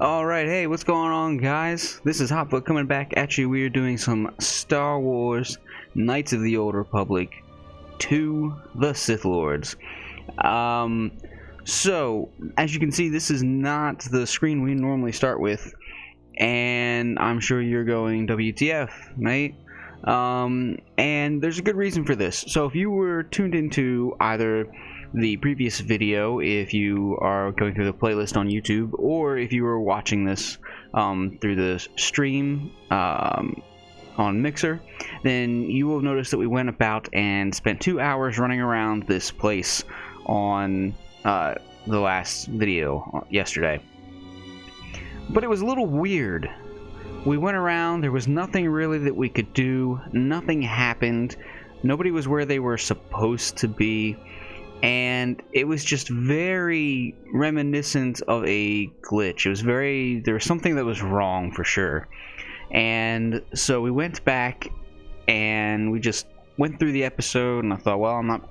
Alright, hey, what's going on, guys? This is HobFoote coming back at you. We are doing some Star Wars Knights of the Old Republic to the Sith Lords. So, as you can see, this is not the screen we normally start with, and I'm sure you're going, WTF, mate? And there's a good reason for this. So if you were tuned into either the previous video, if you are going through the playlist on YouTube, or if you were watching this through the stream on Mixer, then you will notice that we went about and spent 2 hours running around this place on the last video yesterday. But it was a little weird. We went around, there was nothing really that we could do, nothing happened, nobody was where they were supposed to be, and it was just very reminiscent of a glitch. It was there was something that was wrong for sure. And so we went back and we just went through the episode, and I thought, well, I'm not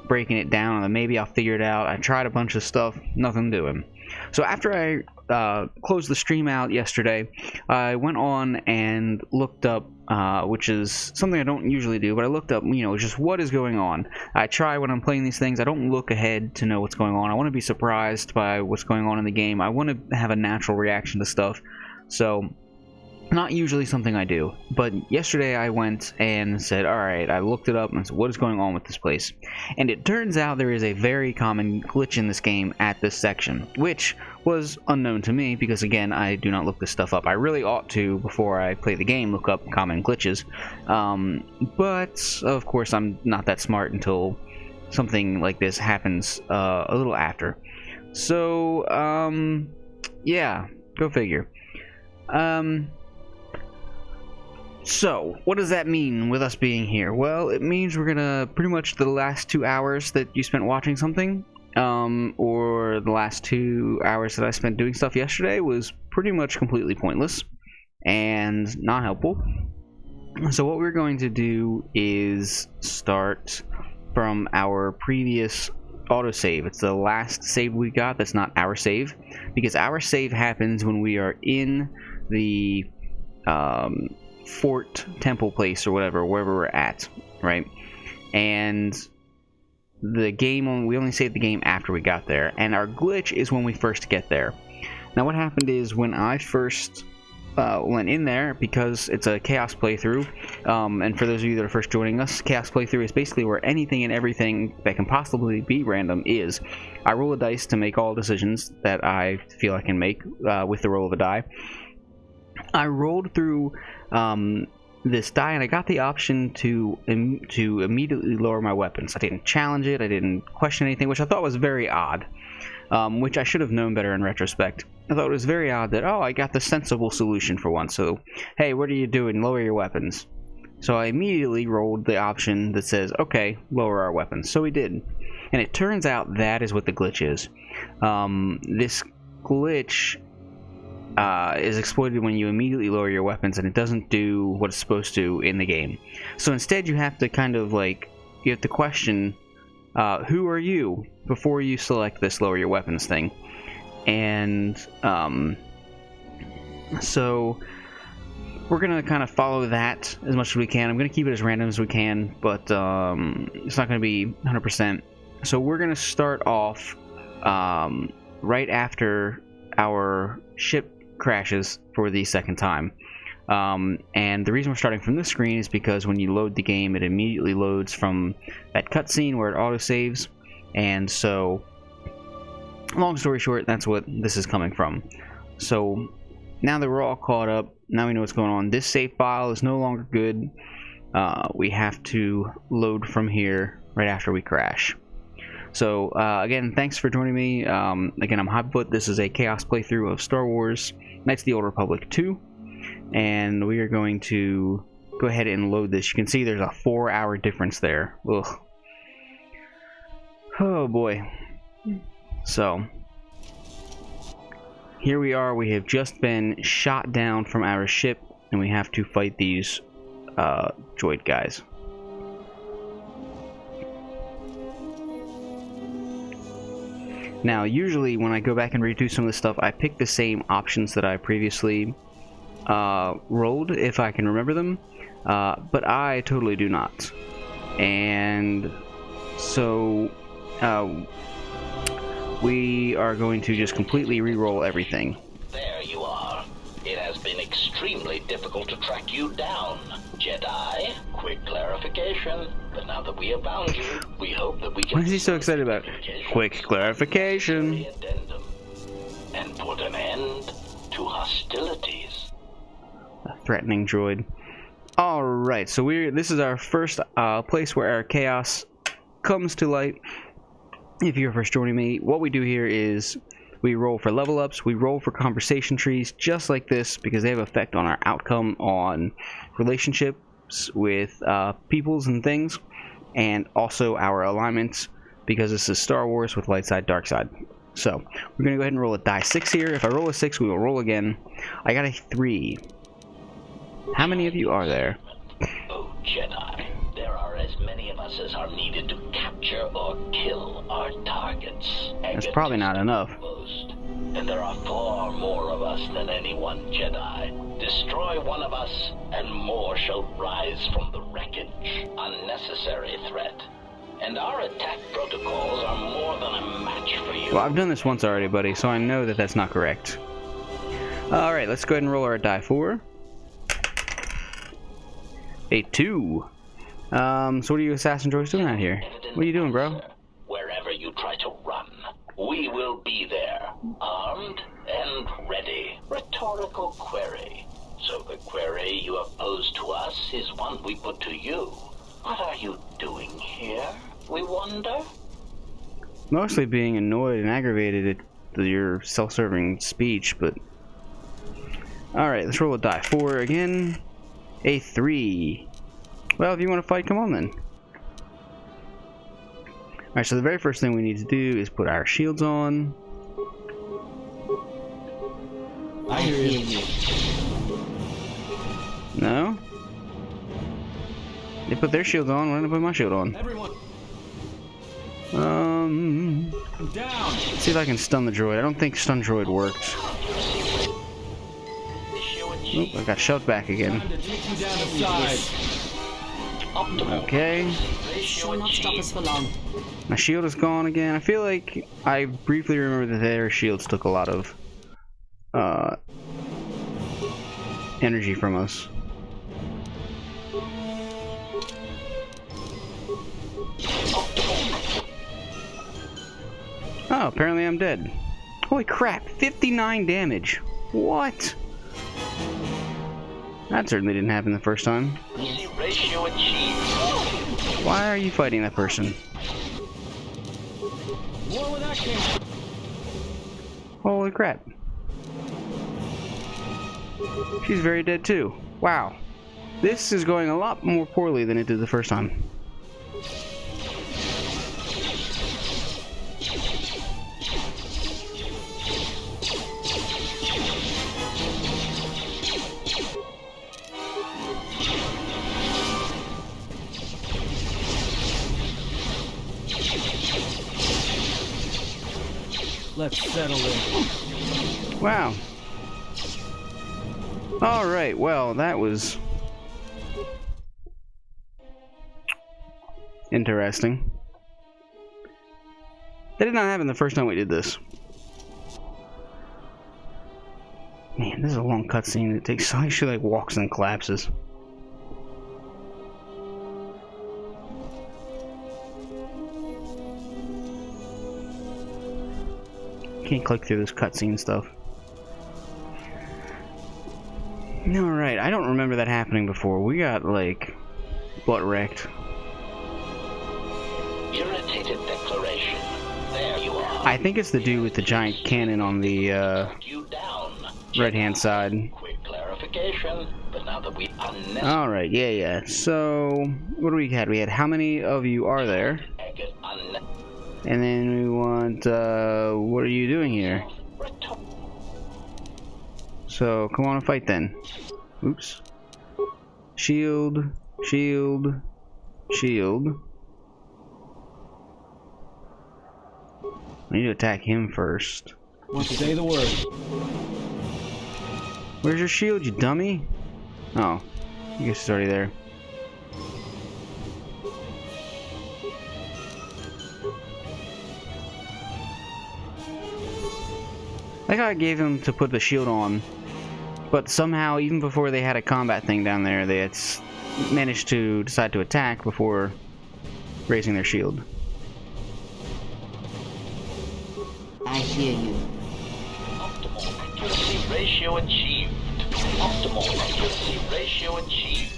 breaking it down, and maybe I'll figure it out. I tried a bunch of stuff, nothing doing. So after I closed the stream out yesterday, I went on and looked up, which is something I don't usually do, but I looked up, just what is going on. I try when I'm playing these things, I don't look ahead to know what's going on. I want to be surprised by what's going on in the game. I want to have a natural reaction to stuff. So, not usually something I do, but yesterday I went and said, alright, I looked it up and said, what is going on with this place? And it turns out there is a very common glitch in this game at this section, which was unknown to me because, again, I do not look this stuff up. I really ought to, before I play the game, look up common glitches, but of course I'm not that smart until something like this happens a little after. So, yeah, go figure. So, what does that mean with us being here? Well, it means we're gonna, pretty much the last 2 hours that you spent watching something, or the last 2 hours that I spent doing stuff yesterday was pretty much completely pointless and not helpful. So what we're going to do is start from our previous autosave. It's the last save we got that's not our save, because our save happens when we are in the fort temple place or whatever, wherever we're at, right? And the game, we only saved the game after we got there, and our glitch is when we first get there. Now what happened is, when I first went in there, because it's a chaos playthrough, and for those of you that are first joining us, chaos playthrough is basically where anything and everything that can possibly be random is. I roll a dice to make all decisions that I feel I can make with the roll of a die. I rolled through this die, and I got the option to immediately lower my weapons. I didn't challenge it, I didn't question anything, which I thought was very odd, which I should have known better in retrospect. I thought it was very odd that, oh, I got the sensible solution for once, so, hey, what are you doing? Lower your weapons. So I immediately rolled the option that says, okay, lower our weapons. So we did. And it turns out that is what the glitch is. This glitch is exploited when you immediately lower your weapons, and it doesn't do what it's supposed to in the game. So instead you have to kind of you have to question, who are you, before you select this lower your weapons thing. And so we're gonna kind of follow that as much as we can. I'm gonna keep it as random as we can, but it's not gonna be 100%. So we're gonna start off right after our ship crashes for the second time, and the reason we're starting from this screen is because when you load the game, it immediately loads from that cutscene where it auto-saves. And so, long story short, that's what this is coming from. So now that we're all caught up, now we know what's going on. This save file is no longer good. We have to load from here right after we crash. So, again, thanks for joining me. Again, I'm HobFoote. This is a chaos playthrough of Star Wars Knights of the Old Republic 2. And we are going to go ahead and load this. You can see there's a 4-hour difference there. Ugh. Oh, boy. So, here we are. We have just been shot down from our ship, and we have to fight these droid guys. Now, usually when I go back and redo some of this stuff, I pick the same options that I previously rolled, if I can remember them, but I totally do not. And so we are going to just completely re-roll everything. There you are. It has been extremely difficult to track you down, Jedi. Quick clarification. But now that we have found you, we hope that we can... What is he so excited about? Quick clarification. And put an end to hostilities. A threatening droid. Alright, so this is our first place where our chaos comes to light. If you're first joining me, what we do here is we roll for level ups, we roll for conversation trees just like this because they have effect on our outcome on relationships with peoples and things, and also our alignments because this is Star Wars with light side, dark side. So we're going to go ahead and roll a die 6 here. If I roll a 6, we will roll again. I got a 3. How many of you are there? Oh, Jedi. There are as many of us as are needed to capture or kill our targets. That's probably not enough. And there are far more of us than any one Jedi. Destroy one of us, and more shall rise from the wreckage. Unnecessary threat. And our attack protocols are more than a match for you. Well, I've done this once already, buddy, so I know that that's not correct. Alright, let's go ahead and roll our die 4. A 2. So what are you assassin droids doing out here? What are you doing, bro? Wherever you try to run, we will be there, armed and ready. Rhetorical query. So the query you have posed to us is one we put to you. What are you doing here, we wonder? Mostly being annoyed and aggravated at your self-serving speech, but... Alright, let's roll a die 4 again. A 3. Well, if you want to fight, come on then. Alright, so the very first thing we need to do is put our shields on. I hear you. No? They put their shields on, why didn't I put my shield on? Everyone, I'm down. Let's see if I can stun the droid. I don't think stun droid works. Oop, I got shoved back again. Time to take you down to size. Okay. Shall not stop us for long. My shield is gone again. I feel like I briefly remember that their shields took a lot of energy from us. Oh, apparently I'm dead. Holy crap, 59 damage. What? That certainly didn't happen the first time. Ratio achieved. Why are you fighting that person? More where that came from. Holy crap. She's very dead too. Wow. This is going a lot more poorly than it did the first time. Let's settle in. Wow. Alright, well, that was interesting. That did not happen the first time we did this. Man, this is a long cutscene. It takes so she like walks and collapses. Can't click through this cutscene stuff. Alright, I don't remember that happening before. We got, like, butt wrecked. Irritated declaration. There you are. I think it's the dude with the giant cannon on the, right-hand side. Quick clarification, but now that we Alright, yeah. So, what do we had? We had how many of you are there? And then we want, what are you doing here? So, come on and fight then. Oops. Shield, shield, shield. I need to attack him first. Say the word. Where's your shield, you dummy? Oh, I guess it's already there. Like how I gave him to put the shield on, but somehow, even before they had a combat thing down there, they had managed to decide to attack before raising their shield. I hear you. Optimal accuracy ratio achieved. Optimal accuracy ratio achieved.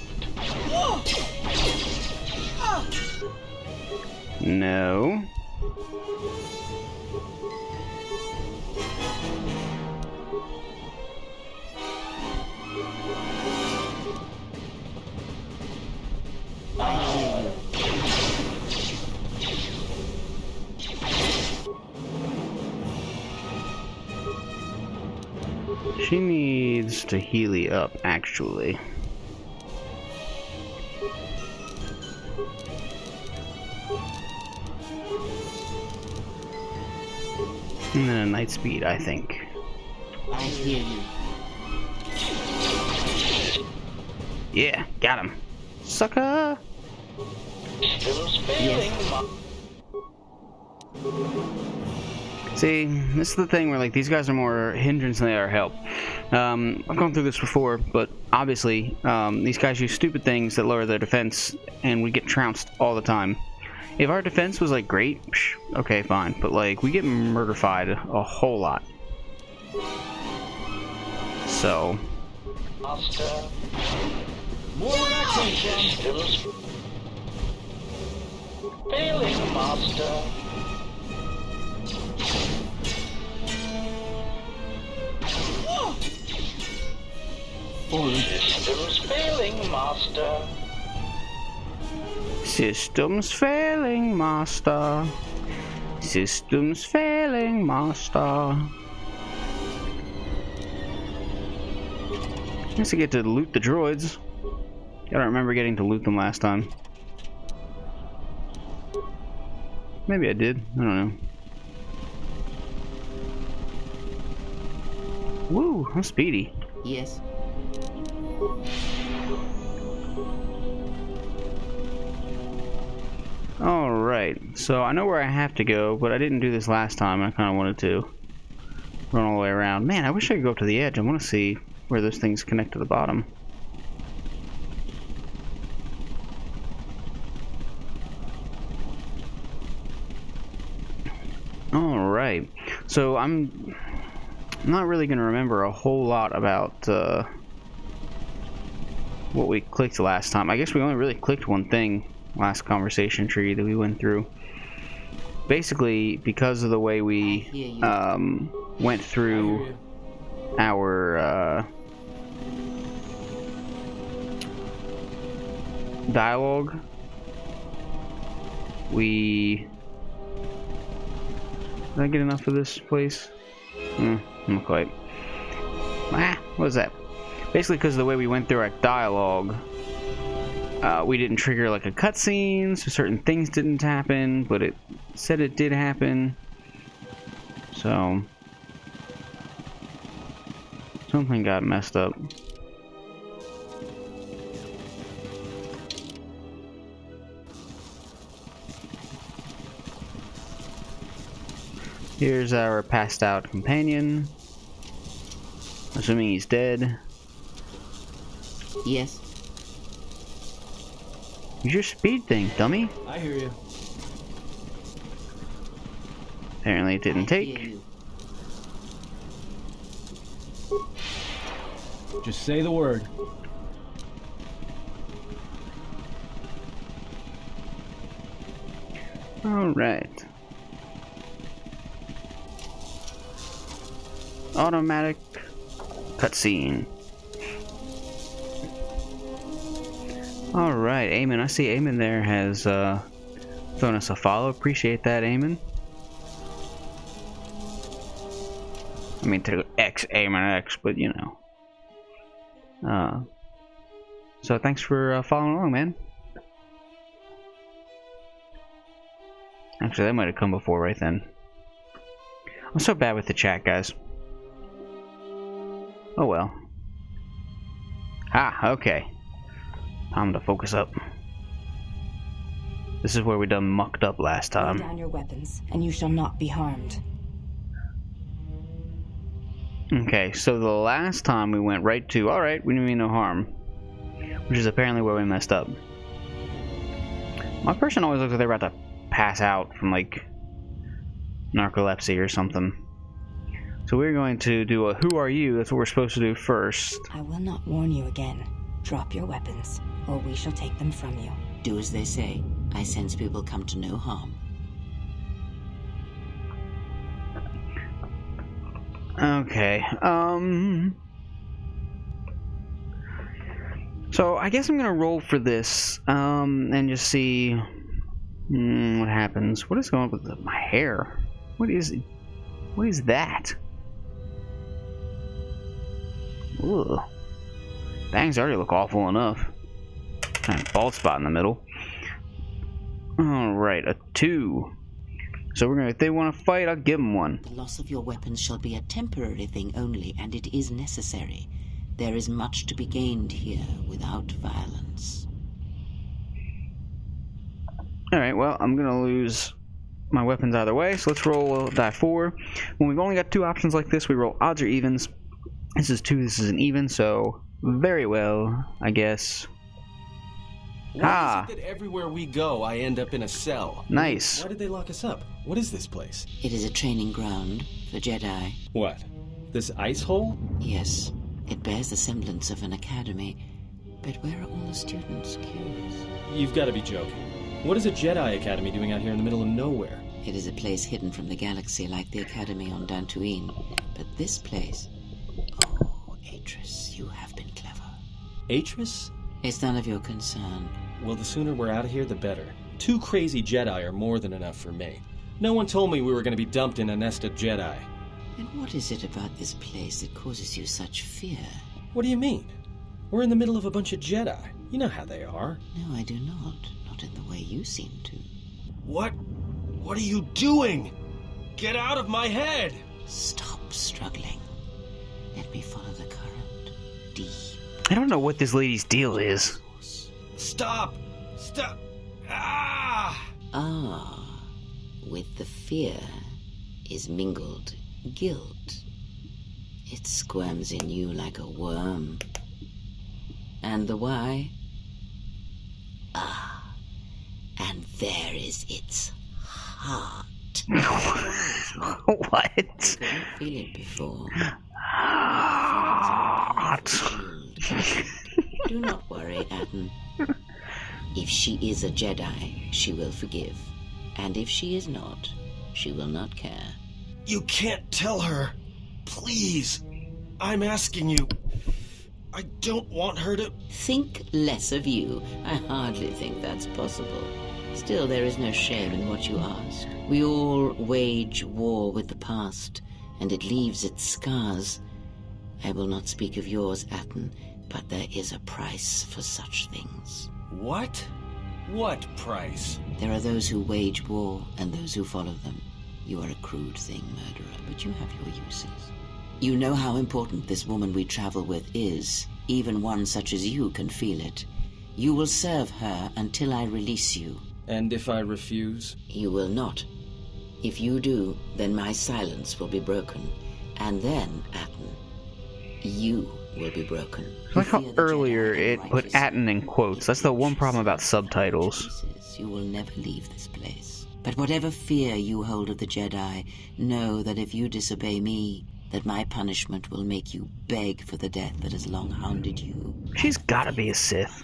No. She needs to healy up, actually. And then a night speed, I think. I hear you. Yeah, got him. Sucker! Systems failing. See, this is the thing where, like, these guys are more hindrance than they are help. I've gone through this before, but obviously, these guys use stupid things that lower their defense, and we get trounced all the time. If our defense was, like, great, okay, fine. But, like, we get murderfied a whole lot. So. Master. More where that came from. Systems failing, Master. Systems failing, Master. Systems failing, Master. Systems failing, Master. I guess I get to loot the droids. I don't remember getting to loot them last time. Maybe I did. I don't know. Woo, I'm speedy. Yes. Alright, so I know where I have to go, but I didn't do this last time. I kind of wanted to run all the way around. Man, I wish I could go up to the edge. I want to see where those things connect to the bottom. Alright, so I'm not really going to remember a whole lot about what we clicked last time. I guess we only really clicked one thing last conversation tree that we went through. Basically, because of the way we went through our dialogue, we... Did I get enough of this place? Not quite. Ah, what is that? Basically, because of the way we went through our dialogue, we didn't trigger like a cutscene, so certain things didn't happen, but it said it did happen. So something got messed up. Here's our passed out companion. Assuming he's dead. Yes. Use your speed thing, dummy. I hear you. Apparently it didn't Hear take. you. Just say the word. Alright. Automatic cutscene. Alright, Eamon. I see Eamon there has thrown us a follow. Appreciate that, Eamon. I mean, to X Eamon X, but you know. So thanks for following along, man. Actually, that might have come before right then. I'm so bad with the chat, guys. Oh well. Ah, okay. Time to focus up. This is where we done mucked up last Lay time. down your weapons, and you shall not be harmed. Okay, so the last time we went right to, alright, we didn't mean no harm. Which is apparently where we messed up. My person always looks like they're about to pass out from, like, narcolepsy or something. So we're going to do a who are you? That's what we're supposed to do first. I will not warn you again. Drop your weapons, or we shall take them from you. Do as they say. I sense we will come to no harm. Okay, so I guess I'm gonna roll for this, and just see what happens. What is going on with my hair? What is that? Ugh. Bangs already look awful enough. Kind of bald spot in the middle. Alright, a 2. So we're gonna, if they want to fight, I'll give them one. The loss of your weapons shall be a temporary thing only, and it is necessary. There is much to be gained here without violence. Alright, well, I'm gonna lose my weapons either way, so let's roll die 4. When we've only got 2 options like this, we roll odds or evens. This is 2, this is an even, so very well, I guess. Why is it that everywhere we go, I end up in a cell? Nice. Why did they lock us up? What is this place? It is a training ground for Jedi. What? This ice hole? Yes, it bears the semblance of an academy. But where are all the students? Curious. You've got to be joking. What is a Jedi Academy doing out here in the middle of nowhere? It is a place hidden from the galaxy like the academy on Dantooine. But this place... Oh, Atris, you have been clever. Atris? It's none of your concern. Well, the sooner we're out of here, the better. 2 crazy Jedi are more than enough for me. No one told me we were going to be dumped in a nest of Jedi. And what is it about this place that causes you such fear? What do you mean? We're in the middle of a bunch of Jedi. You know how they are. No, I do not. Not in the way you seem to. What? What are you doing? Get out of my head! Stop struggling. Let me follow the current. Deep. I don't know what this lady's deal is. Stop! Stop! Ah! Ah, with the fear is mingled guilt. It squirms in you like a worm. And the why? Ah, and there is its heart. What? You couldn't feel it before. Heart. Do not worry, Atten. If she is a Jedi, she will forgive. And if she is not, she will not care. You can't tell her. Please. I'm asking you. I don't want her to... Think less of you. I hardly think that's possible. Still, there is no shame in what you asked. We all wage war with the past, and it leaves its scars. I will not speak of yours, Atten, but there is a price for such things. What? What price? There are those who wage war and those who follow them. You are a crude thing, murderer, but you have your uses. You know how important this woman we travel with is. Even one such as you can feel it. You will serve her until I release you. And if I refuse? You will not. If you do, then my silence will be broken. And then, Atten, you will be broken. I like how earlier it put Atten in quotes. That's the one problem about subtitles. You will never leave this place. But whatever fear you hold of the Jedi, know that if you disobey me, that my punishment will make you beg for the death that has long hounded you. She's gotta be a Sith.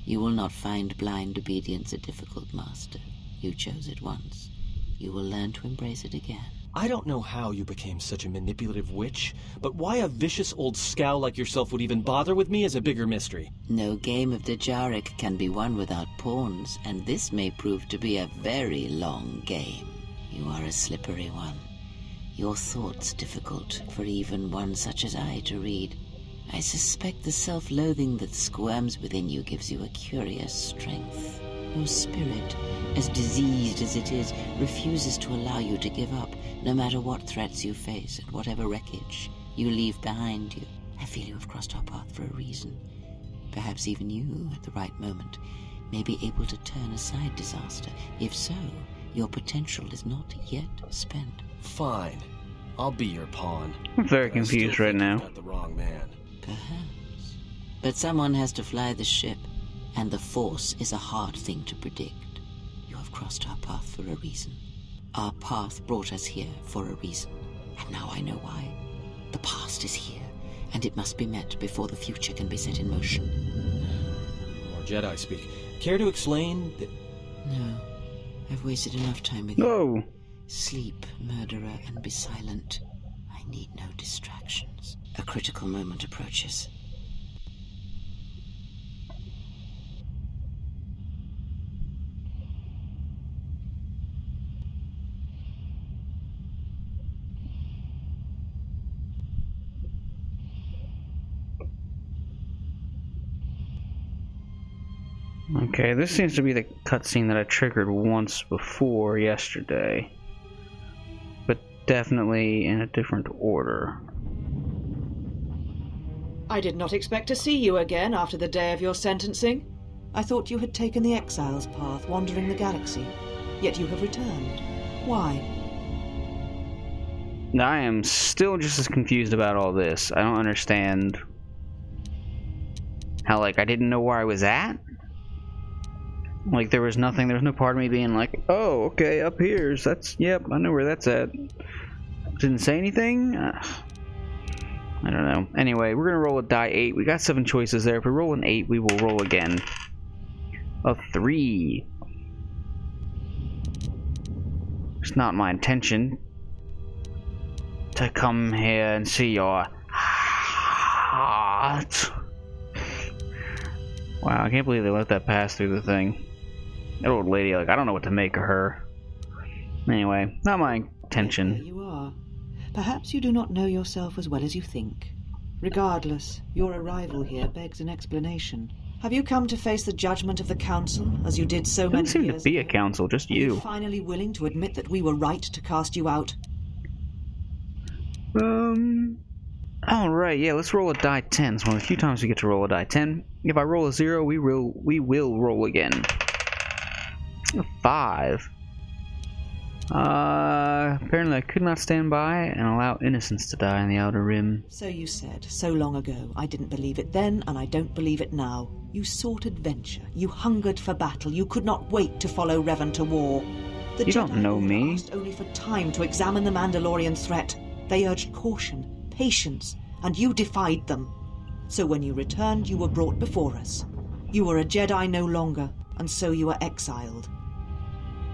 You will not find blind obedience a difficult master. You chose it once. You will learn to embrace it again. I don't know how you became such a manipulative witch, but why a vicious old scow like yourself would even bother with me is a bigger mystery. No game of Dejaric can be won without pawns, and this may prove to be a very long game. You are a slippery one. Your thoughts difficult for even one such as I to read. I suspect the self-loathing that squirms within you gives you a curious strength. Your spirit as diseased as it is, refuses to allow you to give up, no matter what threats you face and whatever wreckage you leave behind you. I feel you have crossed our path for a reason. Perhaps even you, at the right moment, may be able to turn aside disaster. If so, your potential is not yet spent. Fine. I'll be your pawn. I'm very confused right now. Got the wrong man. Perhaps. But someone has to fly the ship, and the Force is a hard thing to predict. You have crossed our path for a reason. Our path brought us here for a reason. And now I know why. The past is here, and it must be met before the future can be set in motion. More Jedi speak. Care to explain? No. I've wasted enough time with you. No. Sleep, murderer, and be silent. I need no distractions. A critical moment approaches. Okay, this seems to be the cutscene that I triggered once before yesterday. But definitely in a different order. I did not expect to see you again after the day of your sentencing. I thought you had taken the exile's path, wandering the galaxy. Yet you have returned. Why? I am still just as confused about all this. I don't understand how, like, I didn't know where I was at. Like, there was nothing, there was no part of me being like, oh, okay, up here, so that's, yep, I know where that's at. Didn't say anything? I don't know. Anyway, we're gonna roll a die 8. We got 7 choices there. If we roll an 8, we will roll again. A 3. It's not my intention to come here and see your heart. Wow, I can't believe they let that pass through the thing. That old lady, like, I don't know what to make of her. Anyway, not my intention. There you are. Perhaps you do not know yourself as well as you think. Regardless, your arrival here begs an explanation. Have you come to face the judgment of the Council, as you did so many years ago? Doesn't seem to be a council, just you. Are you finally willing to admit that we were right to cast you out? Alright, yeah, let's roll a die 10. It's one of the few times we get to roll a die 10. If I roll a 0, we will roll again. A 5. Apparently I could not stand by and allow innocents to die in the Outer Rim. So you said, so long ago. I didn't believe it then, and I don't believe it now. You sought adventure. You hungered for battle. You could not wait to follow Revan to war. The You don't Jedi know Order me. asked only for time to examine the Mandalorian threat. They urged caution, patience, and you defied them. So when you returned, you were brought before us. You were a Jedi no longer, and so you were exiled.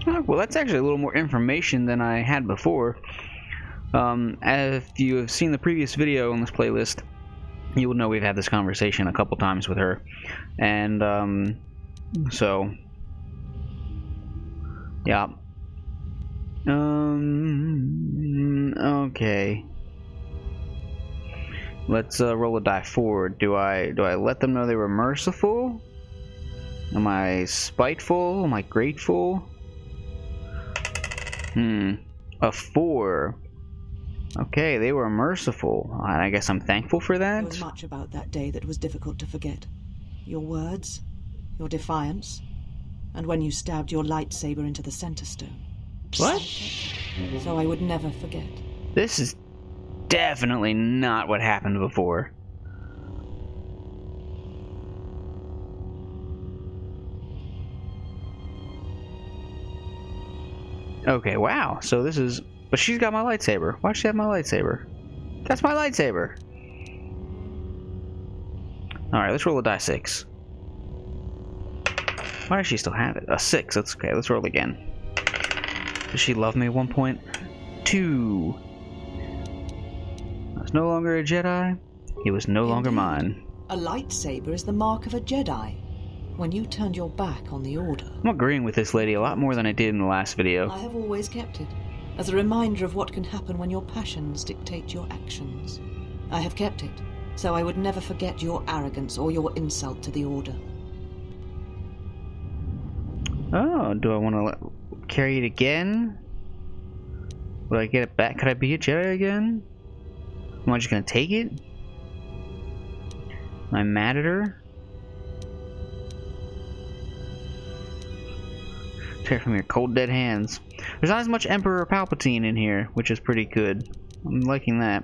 Oh, well, that's actually a little more information than I had before. If you have seen the previous video on this playlist, you will know we've had this conversation a couple times with her. And, so... yeah. Okay. Let's roll a die 4. Do I let them know they were merciful? Am I spiteful? Am I grateful? A 4. Okay, they were merciful. I guess I'm thankful for There that. was much about that day that was difficult to forget. Your words, your defiance, and when you stabbed your lightsaber into the center stone. What? So I would never forget. This is definitely not what happened before. Okay, wow. So this is... But she's got my lightsaber. Why does she have my lightsaber? That's my lightsaber. Alright, let's roll a die 6. Why does she still have it? A 6. That's okay. Let's roll again. Does she love me at one point? 2. I was no longer a Jedi. He was no longer mine. A lightsaber is the mark of a Jedi. When you turned your back on the Order, I'm agreeing with this lady a lot more than I did in the last video. I have always kept it, as a reminder of what can happen when your passions dictate your actions. I have kept it, so I would never forget your arrogance or your insult to the Order. Oh, do I want to carry it again? Will I get it back? Could I be a Jedi again? Am I just gonna take it? Am I mad at her? Tear from your cold dead hands. There's not as much Emperor Palpatine in here, which is pretty good. I'm liking that.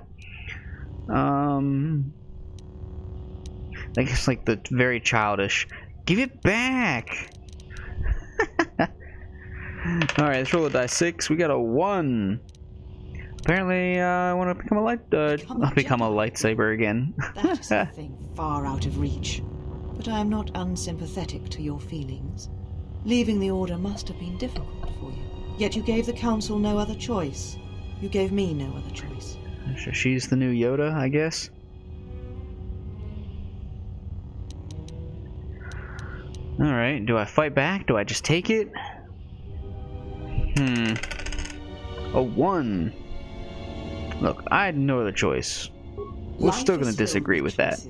I guess like the very childish. Give it back! Alright, let's roll a die 6. We got a 1. Apparently, I want to become a lightsaber again. That is a thing far out of reach. But I am not unsympathetic to your feelings. Leaving the Order must have been difficult for you. Yet you gave the Council no other choice. You gave me no other choice. She's the new Yoda, I guess. Alright, do I fight back? Do I just take it? A 1. Look, I had no other choice. We're still going to disagree with that.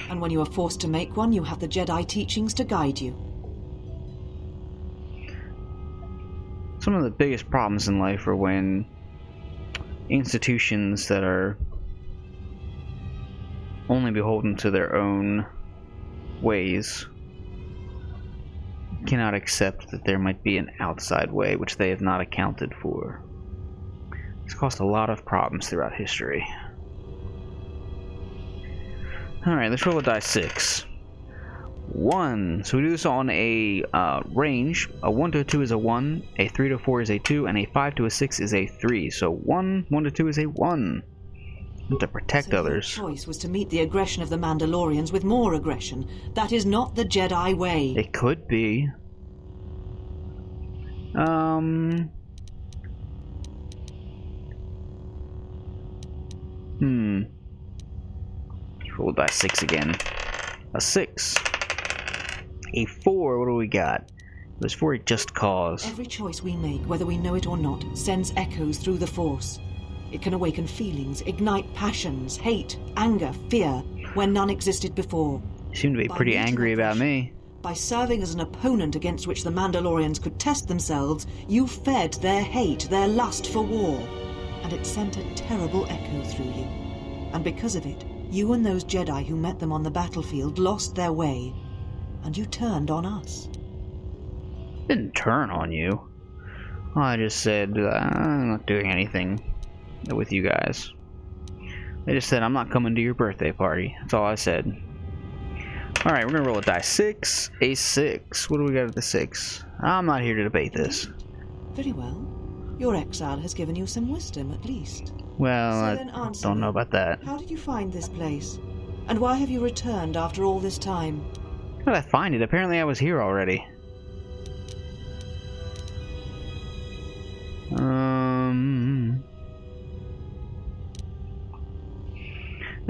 And when you are forced to make one, you have the Jedi teachings to guide you. Some of the biggest problems in life are when institutions that are only beholden to their own ways cannot accept that there might be an outside way which they have not accounted for. It's caused a lot of problems throughout history. Alright, let's roll a die 6. 1. So we do this on a range. A 1 to a 2 is a 1, a 3 to a 4 is a 2, and a 5 to a 6 is a 3. So 1 to 2 is a 1. To protect others. Your choice was to meet the aggression of the Mandalorians with more aggression. That is not the Jedi way. It could be. Roll die 6 again. A 6. A 4. What do we got? It was for a just cause. Every choice we make, whether we know it or not, sends echoes through the Force. It can awaken feelings, ignite passions, hate, anger, fear, where none existed before. You seem to be pretty angry about me. By serving as an opponent against which the Mandalorians could test themselves, you fed their hate, their lust for war. And it sent a terrible echo through you. And because of it, you and those Jedi who met them on the battlefield lost their way. And you turned on us. Didn't turn on you. I just said, I'm not doing anything with you guys. I just said, I'm not coming to your birthday party. That's all I said. Alright, we're gonna roll a die 6. A 6. What do we got at the 6? I'm not here to debate this. Very well. Your exile has given you some wisdom, at least. Well, So then I answer don't me. know about that. How did you find this place? And why have you returned after all this time? How did I find it? Apparently I was here already.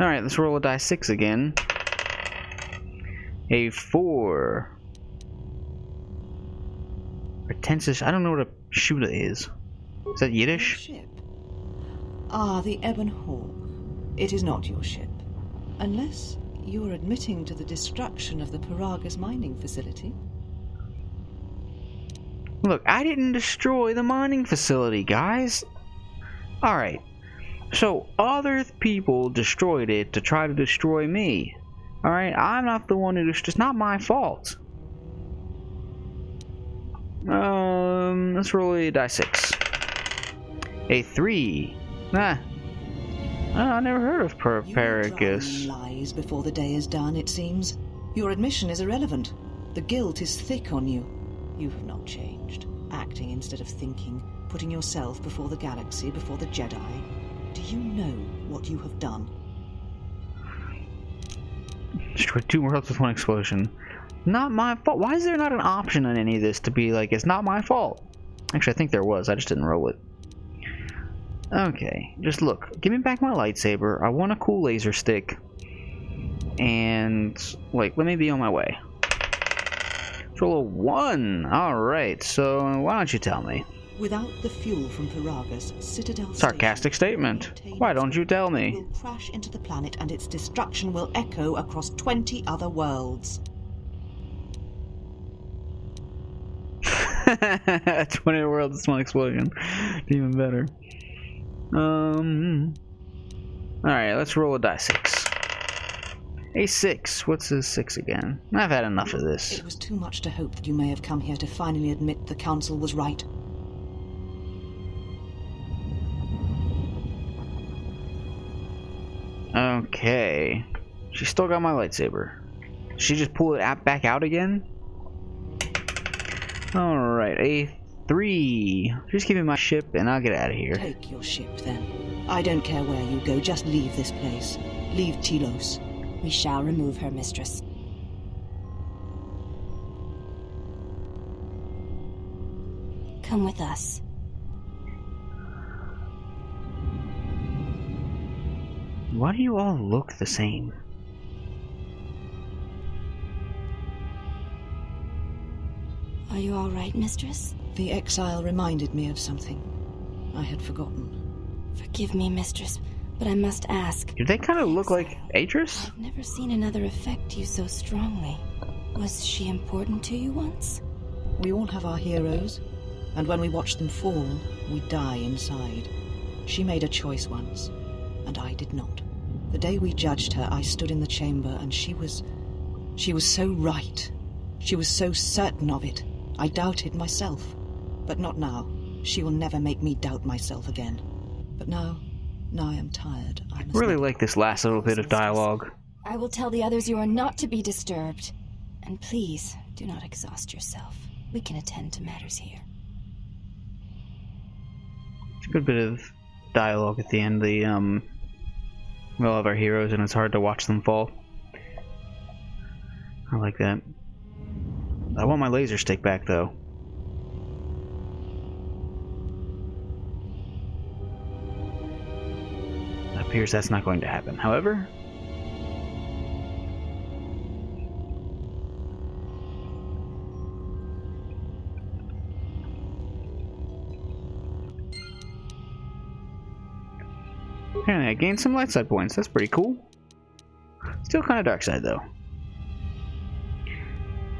Alright, let's roll a die 6 again. A 4. Pretensious. I don't know what a Shuda is. Is that Yiddish? Ship. Ah, the Ebon Hawk. It is not your ship. Unless you are admitting to the destruction of the Paragas mining facility. Look, I didn't destroy the mining facility, guys. Alright. So, other people destroyed it to try to destroy me. Alright, I'm not the one who destroyed it. It's not my fault. Let's roll a die 6. A 3. Ah. Oh, I never heard of Paragus. You are drawing lies before the day is done, it seems. Your admission is irrelevant. The guilt is thick on you. You have not changed. Acting instead of thinking, putting yourself before the galaxy, before the Jedi. Do you know what you have done? Destroyed 2 worlds with 1 explosion. Not my fault. Why is there not an option on any of this to be like, it's not my fault? Actually, I think there was. I just didn't roll it. Okay, just look. Give me back my lightsaber. I want a cool laser stick. And, like, let me be on my way. Let's roll a 1. Alright, so why don't you tell me? Without the fuel from Paragas, Citadel Sarcastic statement. Why don't you tell me? will crash into the planet and its destruction will echo across 20 other worlds. 20 worlds, one explosion. Even better. Alright, let's roll a die 6. A 6. What's a 6 again? I've had enough of this. It was too much to hope that you may have come here to finally admit the Council was right. Okay. She still got my lightsaber. She just pull it back out again? Alright, a 3. Just give me my ship and I'll get out of here. Take your ship, then. I don't care where you go, just leave this place. Leave Telos. We shall remove her, mistress. Come with us. Why do you all look the same? Are you all right, mistress? The exile reminded me of something I had forgotten. Forgive me, mistress, but I must ask. Do they kind of look like Atris? I've never seen another affect you so strongly. Was she important to you once? We all have our heroes, and when we watch them fall, we die inside. She made a choice once, and I did not. The day we judged her, I stood in the chamber, and she was so right. She was so certain of it. I doubted myself. But not now. She will never make me doubt myself again. But now I am tired. I must Really like this last little bit of dialogue. I will tell the others you are not to be disturbed. And please, do not exhaust yourself. We can attend to matters here. It's a good bit of dialogue at the end. We all have our heroes and it's hard to watch them fall. I like that. I want my laser stick back though. It appears that's not going to happen. However, apparently I gained some light side points. That's pretty cool. Still kind of dark side though.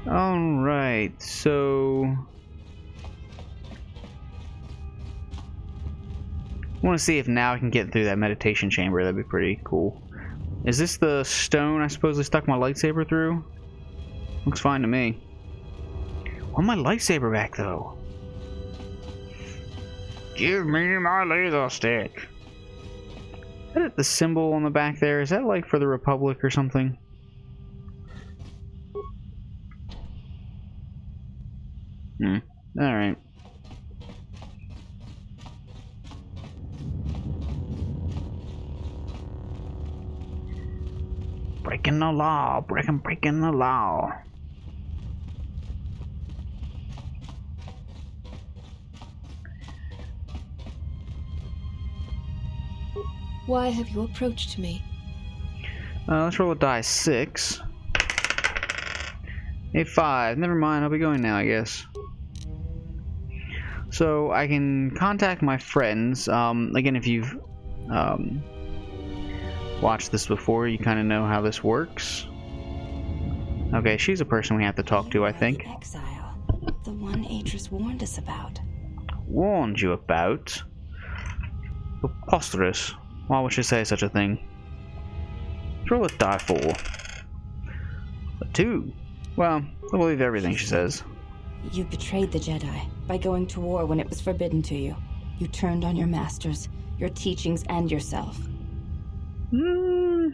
Alright, so I want to see if now I can get through that meditation chamber. That'd be pretty cool. Is this the stone I supposedly stuck my lightsaber through? Looks fine to me. I want my lightsaber back though. Give me my laser stick. Is that the symbol on the back there? Is that like for the Republic or something? Alright. Breaking the law, breaking the law. Why have you approached me? Let's roll a die 6. A 5. Never mind, I'll be going now, I guess. So I can contact my friends. Again, if you've watched this before, you kind of know how this works. Okay, she's a person we have to talk to, I think. The exile, the one Atris warned us about. Warned you about? Preposterous. Why would she say such a thing? Let's roll a die 4. A 2. Well, I believe everything she says. You betrayed the Jedi by going to war when it was forbidden to you. You turned on your masters, your teachings, and yourself. I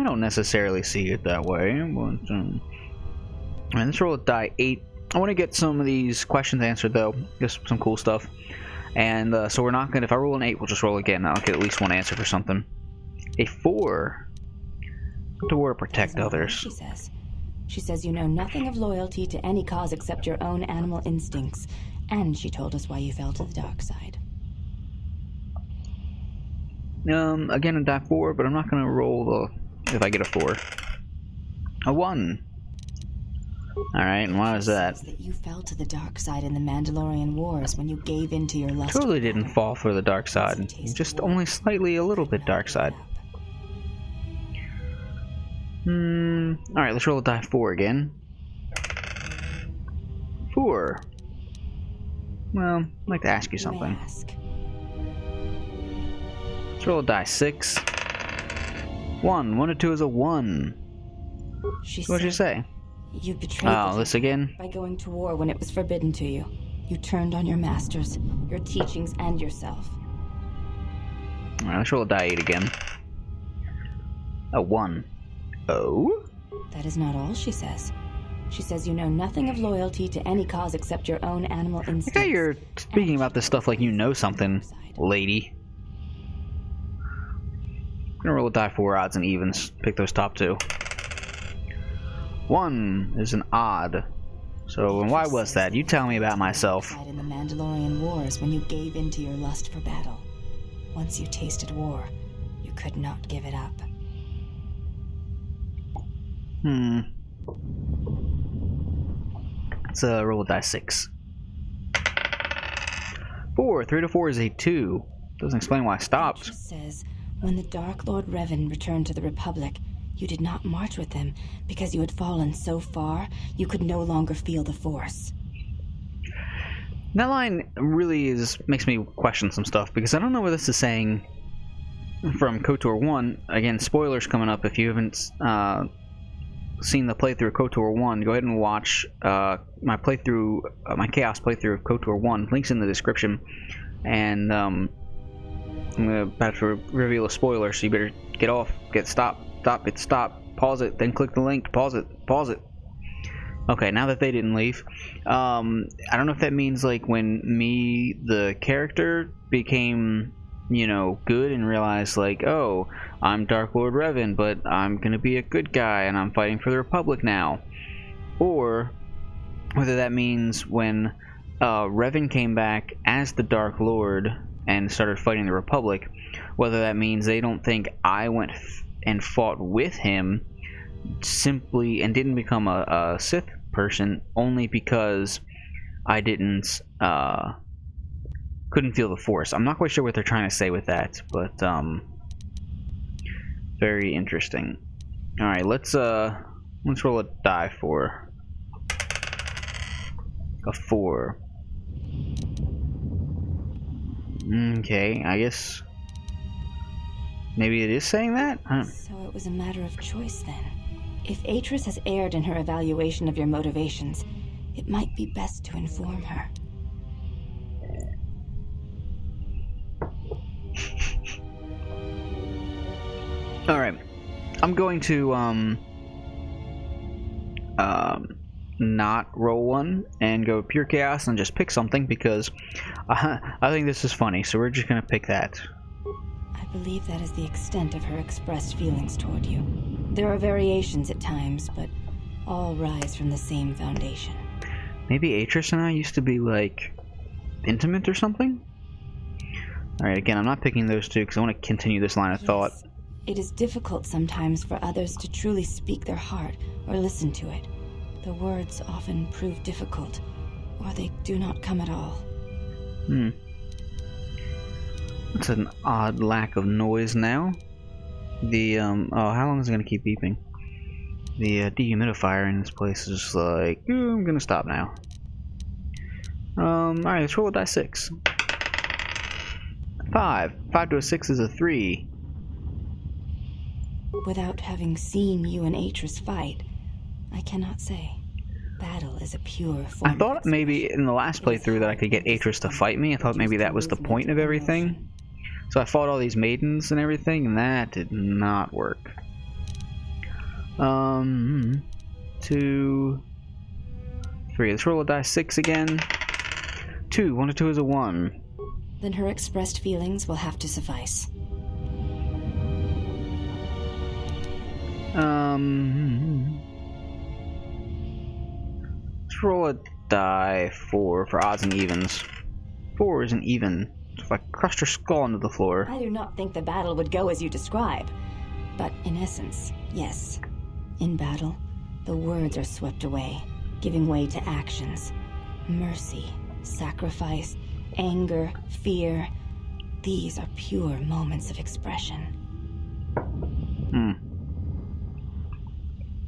don't necessarily see it that way. But, alright, let's roll a die 8. I want to get some of these questions answered though. Just some cool stuff. And so we're not gonna. If I roll an 8, we'll just roll again. I'll get at least one answer for something. A 4. To war protect others. She says you know nothing of loyalty to any cause except your own animal instincts, and she told us why you fell to the dark side. Again a die 4, but I'm not gonna roll the if I get a 4. A 1. Alright, and why was that? That you fell to the dark side in the Mandalorian Wars when you gave in to your lust. Totally didn't fall for the dark side. Just only slightly a little bit dark side. Alright, let's roll a die 4 again. 4. Well, I'd like to ask you You may something. ask. Let's roll a die. 6. 1. 1 to 2 is a 1. She What'd you said, say? You betrayed Oh, the this Jedi again? by going to war when it was forbidden to you. You turned on your masters, your teachings, and yourself. Alright, let's roll a die 8 again. A 1. Oh? That is not all she says. She says you know nothing of loyalty to any cause except your own animal I instincts. thought you're speaking about this stuff like you know something, lady. I'm gonna roll a die 4 odds and evens. Pick those top 2. 1 is an odd. So, and why was that? You tell me about myself. In the Mandalorian Wars, when you gave in to your lust for battle. Once you tasted war, you could not give it up. Let's roll a die 6. 4. 3 to 4 is a 2. Doesn't explain why I stopped. It says, when the Dark Lord Revan returned to the Republic, you did not march with him because you had fallen so far you could no longer feel the Force. That line really makes me question some stuff, because I don't know what this is saying from KOTOR 1. Again, spoilers coming up. If you haven't seen the playthrough of KOTOR 1, go ahead and watch my playthrough, my Chaos playthrough of KOTOR 1. Links in the description. And I'm about to reveal a spoiler, so you better get off, hit stop, pause it, then click the link, pause it. Okay, now that they didn't leave, I don't know if that means like when me, the character, became, you know, good and realized like, oh, I'm Dark Lord Revan, but I'm gonna be a good guy and I'm fighting for the Republic now. Or whether that means when Revan came back as the Dark Lord and started fighting the Republic, whether that means they don't think I went and fought with him simply and didn't become a Sith person only because I didn't couldn't feel the Force. I'm not quite sure what they're trying to say with that, but very interesting. All right, let's roll a die for a 4. Okay, I guess maybe it is saying that? So it was a matter of choice then. If Atris has erred in her evaluation of your motivations, it might be best to inform her. Alright. I'm going to not roll one and go pure chaos and just pick something because I think this is funny, so we're just gonna pick that. I believe that is the extent of her expressed feelings toward you. There are variations at times, but all rise from the same foundation. Maybe Atris and I used to be, like, intimate or something? Alright, again, I'm not picking those two because I want to continue this line of thought. It is difficult sometimes for others to truly speak their heart or listen to it. The words often prove difficult, or they do not come at all. That's an odd lack of noise now. The, oh, how long is it going to keep beeping? The dehumidifier in this place is like, I'm going to stop now. Alright, let's roll a die 6. 5. 5 to a 6 is a 3. Without having seen you and Atris fight, I cannot say. Battle is a pure form. I thought maybe in the last playthrough that I could get Atris to fight me. I thought maybe that was the point of everything. So I fought all these maidens and everything, and that did not work. 2, 3. Let's roll a die 6 again. 2. 1 to 2 is a 1. Then her expressed feelings will have to suffice. Let's roll a die 4 for odds and evens. 4 is an even. If I crushed her skull into the floor. I do not think the battle would go as you describe. But in essence, yes. In battle, the words are swept away, giving way to actions. Mercy, sacrifice, anger, fear. These are pure moments of expression.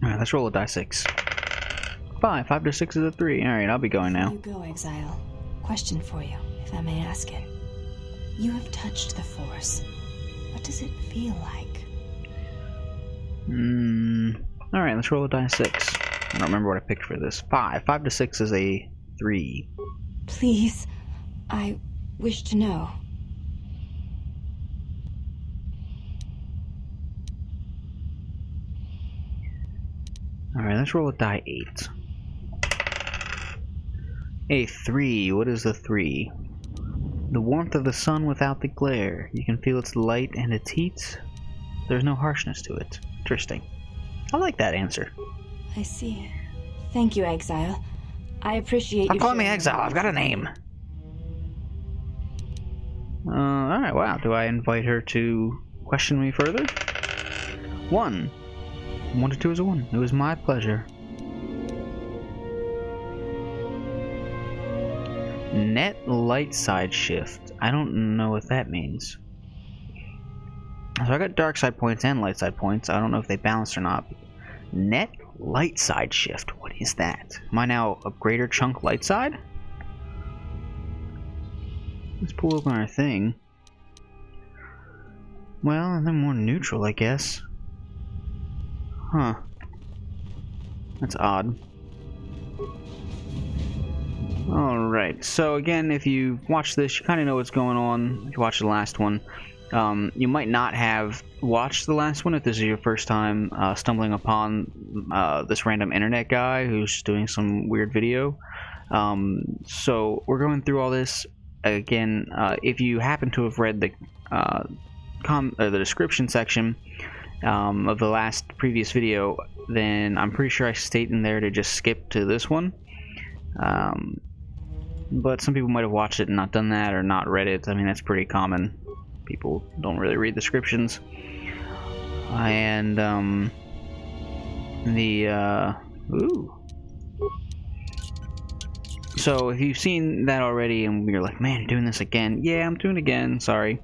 Alright, let's roll a die 6. 5. 5 to 6 is a 3. Alright, I'll be going now. You go, Exile. Question for you, if I may ask it. You have touched the Force. What does it feel like? Alright, let's roll a die 6. I don't remember what I picked for this. 5. 5 to 6 is a 3. Please, I wish to know. Alright, let's roll a die 8. A 3. What is the 3? The warmth of the sun without the glare. You can feel its light and its heat. There's no harshness to it. Interesting. I like that answer. I see. Thank you, Exile. I appreciate you. Call me Exile. I've got a name. Alright, wow. Do I invite her to question me further? 1. 1 to 2 is a 1. It was my pleasure. Net light side shift. I don't know what that means. So I got dark side points and light side points. I don't know if they balance or not. Net light side shift. What is that? Am I now a greater chunk light side? Let's pull open our thing. Well, and then more neutral, I guess. Huh. That's odd. Alright, so again, if you watch this, you kind of know what's going on. If you watch the last one, you might not have watched the last one if this is your first time stumbling upon this random internet guy who's doing some weird video. So we're going through all this. Again, if you happen to have read the description section of the previous video, then I'm pretty sure I state in there to just skip to this one. But some people might have watched it and not done that, or not read it. I mean, that's pretty common. People don't really read descriptions. And ooh. So if you've seen that already and you're like, man, you're doing this again. Yeah, I'm doing it again. Sorry.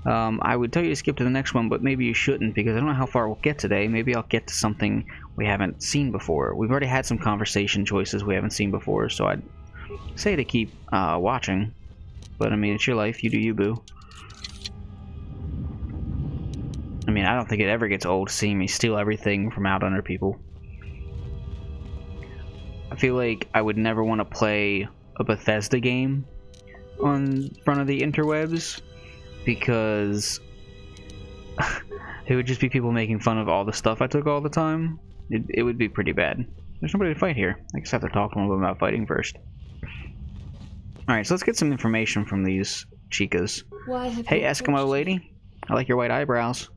I would tell you to skip to the next one, but maybe you shouldn't, because I don't know how far we'll get today. Maybe I'll get to something we haven't seen before. We've already had some conversation choices we haven't seen before, so I'd say to keep watching. But I mean, it's your life. You do you, boo. I mean, I don't think it ever gets old seeing me steal everything from out under people. I feel like I would never want to play a Bethesda game on front of the interwebs, because it would just be people making fun of all the stuff I took all the time. It would be pretty bad. There's nobody to fight here. I just have to talk to them a little bit about fighting first. Alright, so let's get some information from these chicas. Hey, Eskimo lady. I like your white eyebrows.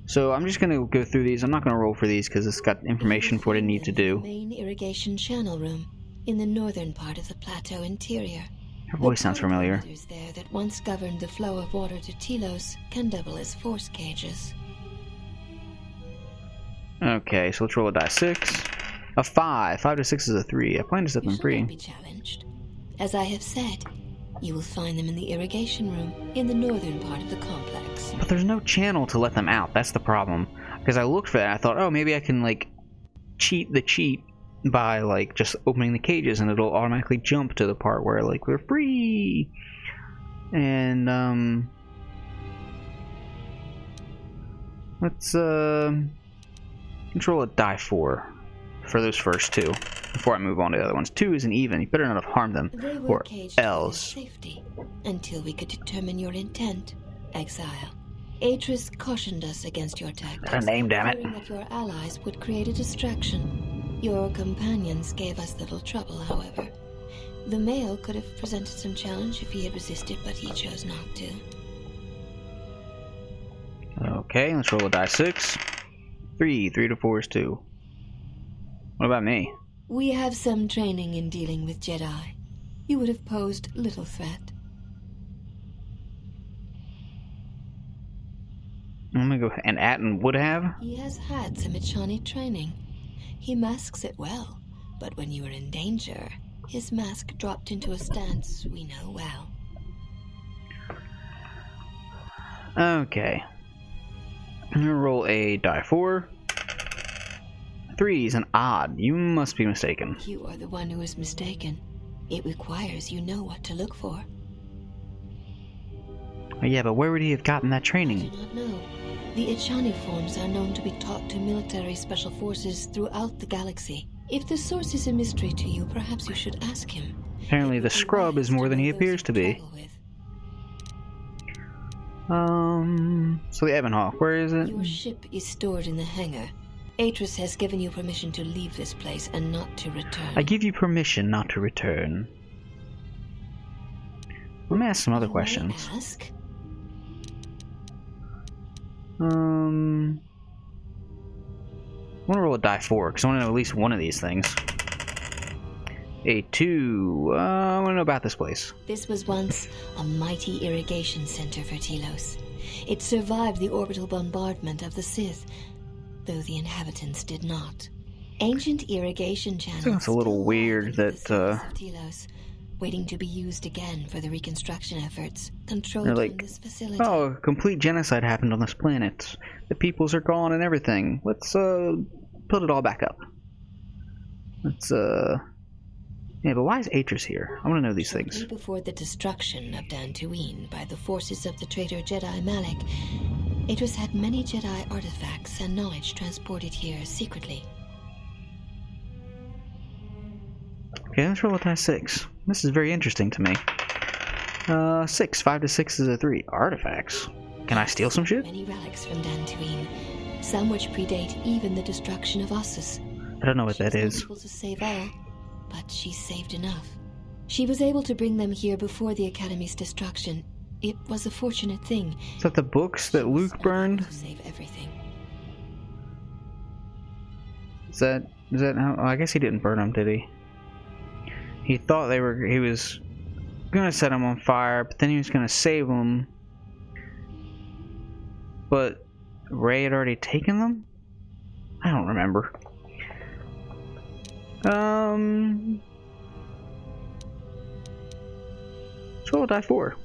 So I'm just gonna go through these. I'm not gonna roll for these because it's got information for what I need to do. Main irrigation channel room in the northern part of the plateau interior. Her voice sounds familiar. The there that once governed the flow of water to Telos can double as force cages. Okay, so let's roll a die 6. A 5. 5 to 6 is a 3. I plan to set them free. You shall not be challenged. As I have said, you will find them in the irrigation room in the northern part of the complex. But there's no channel to let them out. That's the problem. Because I looked for that. I thought, oh, maybe I can, like, cheat the cheat by, like, just opening the cages and it'll automatically jump to the part where, like, we're free. And, let's roll a die 4 for those first two before I move on to the other ones. 2 is an even. You better not have harmed them, They were or caged for else. safety until we could determine your intent, Exile. Atris cautioned us against your tactics. Got a name, damn it. fearing that your allies would create a distraction. Your companions gave us little trouble, however. The male could have presented some challenge if he had resisted, but he chose not to. Okay, let's roll a die 6. 3 to 4 is 2. What about me? We have some training in dealing with Jedi. You would have posed little threat. I'm gonna go. And Atten would have. He has had some Echani training. He masks it well, but when you are in danger, his mask dropped into a stance we know well. Okay. I'm gonna roll a die 4. 3 is an odd. You must be mistaken. You are the one who is mistaken. It requires you know what to look for. Oh, yeah, but where would he have gotten that I training? do not know. The Echani forms are known to be taught to military special forces throughout the galaxy. If the source is a mystery to you, perhaps you should ask him. Apparently the scrub is more than he appears to be. So the Ebonhawk, where is it? Your ship is stored in the hangar. Atris has given you permission to leave this place and not to return. I give you permission not to return. Let me ask some other questions. Ask? I want to roll a die 4, because I want to know at least one of these things. A 2. I want to know about this place. This was once a mighty irrigation center for Telos. It survived the orbital bombardment of the Sith, though the inhabitants did not. Ancient irrigation channels. It's a little still weird lie beneath that, the surface of Telos, waiting to be used again for the reconstruction efforts controlled they're like, from this facility. oh, a complete genocide happened on this planet. The peoples are gone and everything. Let's, put it all back up. Let's, yeah, but why is Atris here? I want to know these things. Shortly before the destruction of Dantooine by the forces of the traitor Jedi Malik, Atris had many Jedi artifacts and knowledge transported here secretly. Okay, let's roll a die 6. This is very interesting to me. 6. 5 to 6 is a 3. Artifacts. Can I steal some shit? Many relics from Dantooine, some which predate even the destruction of Ossus. I don't know what that She is. was not able to save all, but she saved enough. She was able to bring them here before the Academy's destruction. It was a fortunate thing. Is that the books that Luke She was burned? unable to save everything. Is that how? Oh, I guess he didn't burn them, did he? He thought he was gonna set them on fire, but then he was gonna save them. But Rey had already taken them? I don't remember. Let's roll a die 4.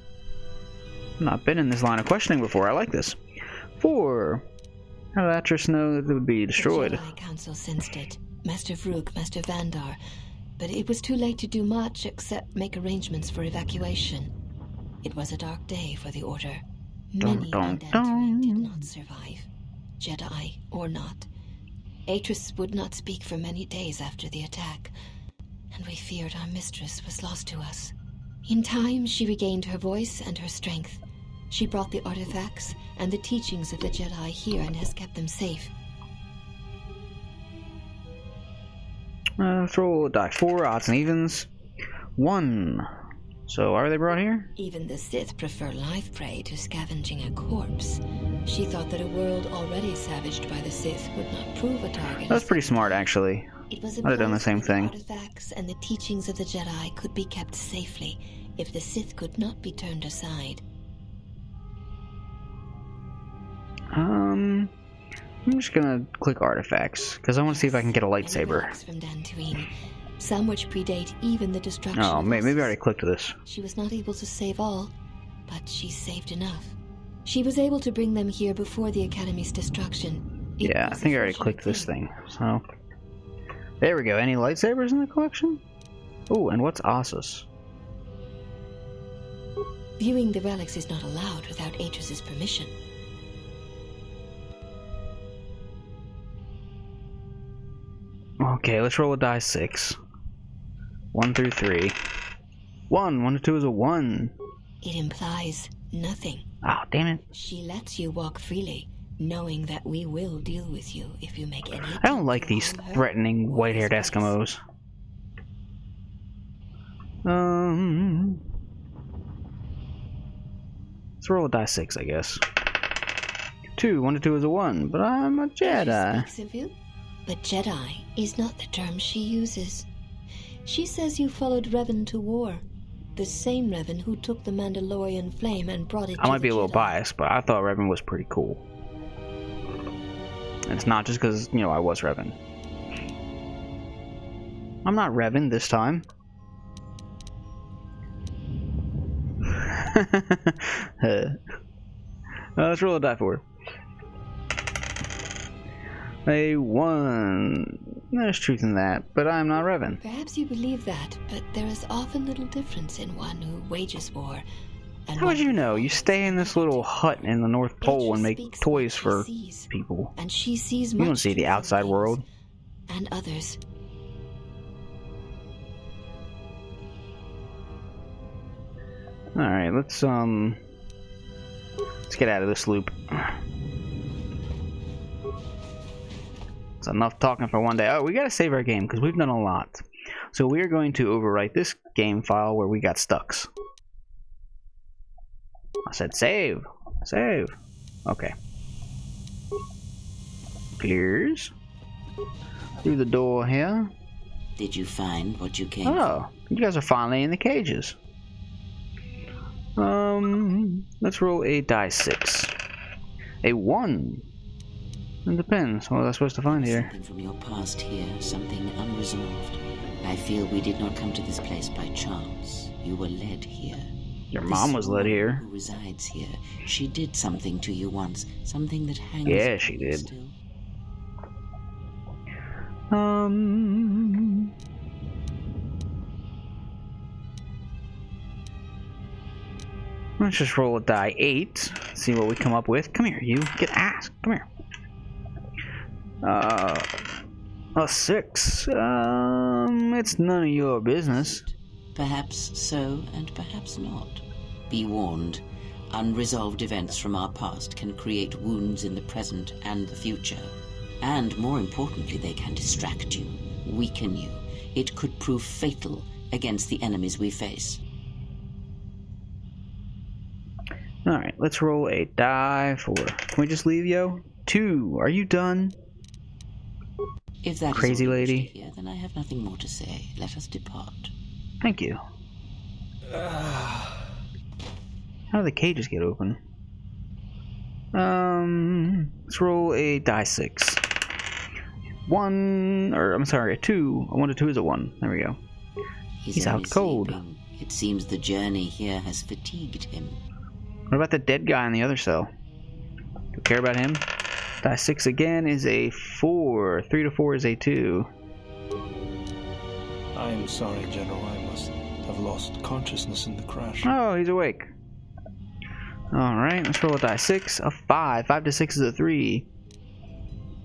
Not been in this line of questioning before. I like this. 4. How did Atris know that it would be destroyed? The Jedi Council sensed it. Master Vrook, Master Vandar. But it was too late to do much except make arrangements for evacuation. It was a dark day for the Order. Many on Dantooine did not survive. Jedi or not. Atris would not speak for many days after the attack, and we feared our mistress was lost to us. In time, she regained her voice and her strength. She brought the artifacts and the teachings of the Jedi here and has kept them safe. Let's roll a die 4, odds and evens. 1. So why were they brought here? Even the Sith prefer live prey to scavenging a corpse. She thought that a world already savaged by the Sith would not prove a target. That's pretty smart, actually. It was I'd have done the same thing. Artifacts and the teachings of the Jedi could be kept safely if the Sith could not be turned aside. I'm just gonna click artifacts because I want to see if I can get a Many lightsaber. relics from Dantooine, some which predate even the destruction. Oh, of maybe I Ossus. already clicked this. She was not able to save all, but she saved enough. She was able to bring them here before the Academy's destruction. It Yeah, I was a think I already fortunate clicked this thing. So there we go. Any lightsabers in the collection? Oh, and what's Ossus? Viewing the relics is not allowed without Atris's permission. Okay, let's roll a die 6. 1 through 3. 1. 1 to 2 is a 1. It implies nothing. Oh, damn it. She lets you walk freely, knowing that we will deal with you if you make any. I don't like these attempt to harm her threatening or white-haired his race. Eskimos. Let's roll a die 6, I guess. 2. 1 to 2 is a 1, but I'm a Jedi. She speaks of you, but Jedi is not the term she uses. She says you followed Revan to war. The same Revan who took the Mandalorian flame and brought it to I might the be a little Jedi. biased, but I thought Revan was pretty cool. And it's not just because, I was Revan. I'm not Revan this time. Let's roll a die 4. A 1. There's truth in that, but I'm not Revan. Perhaps you believe that, but there is often little difference in one who wages war and How would one you who know? You fights. stay in this little hut in the North Pole and make Nature speaks toys what for she sees, people. and she sees You much don't see the truth in outside things, world. and others. Alright, let's get out of this loop. It's enough talking for one day. Oh, we gotta save our game because we've done a lot. So we are going to overwrite this game file where we got stucks. I said save. Save. Okay. Clears. Through the door here. Did you find what you came Oh, you guys are finally in the cages. Let's roll a die 6. A 1. It depends. What was I supposed to find here? Something from your past here, something unresolved. I feel we did not come to this place by chance. You were led here. Your This mom was led woman here. Who resides here? She did something to you once, something that hangs. Yeah, she on you did. still. Let's just roll a die 8. See what we come up with. Come here, you. Get asked. Come here. A 6. It's none of your business. Perhaps so, and perhaps not. Be warned. Unresolved events from our past can create wounds in the present and the future. And more importantly, they can distract you, weaken you. It could prove fatal against the enemies we face. Alright, let's roll a die 4. Can we just leave, yo? 2. Are you done? If that Crazy is all you wish to lady. hear, then I have nothing more to say. Let us depart. Thank you. How do the cages get open? Let's roll a die 6. 1, or I'm sorry, a 2. A 1 to 2 is a 1. There we go. He's out only cold. sleeping. It seems the journey here has fatigued him. What about the dead guy in the other cell? Do you care about him? Die 6 again is a 4. 3 to 4 is a 2. I am sorry, General. I must have lost consciousness in the crash. Oh, he's awake. Alright, let's roll a die 6. A 5. 5 to 6 is a 3.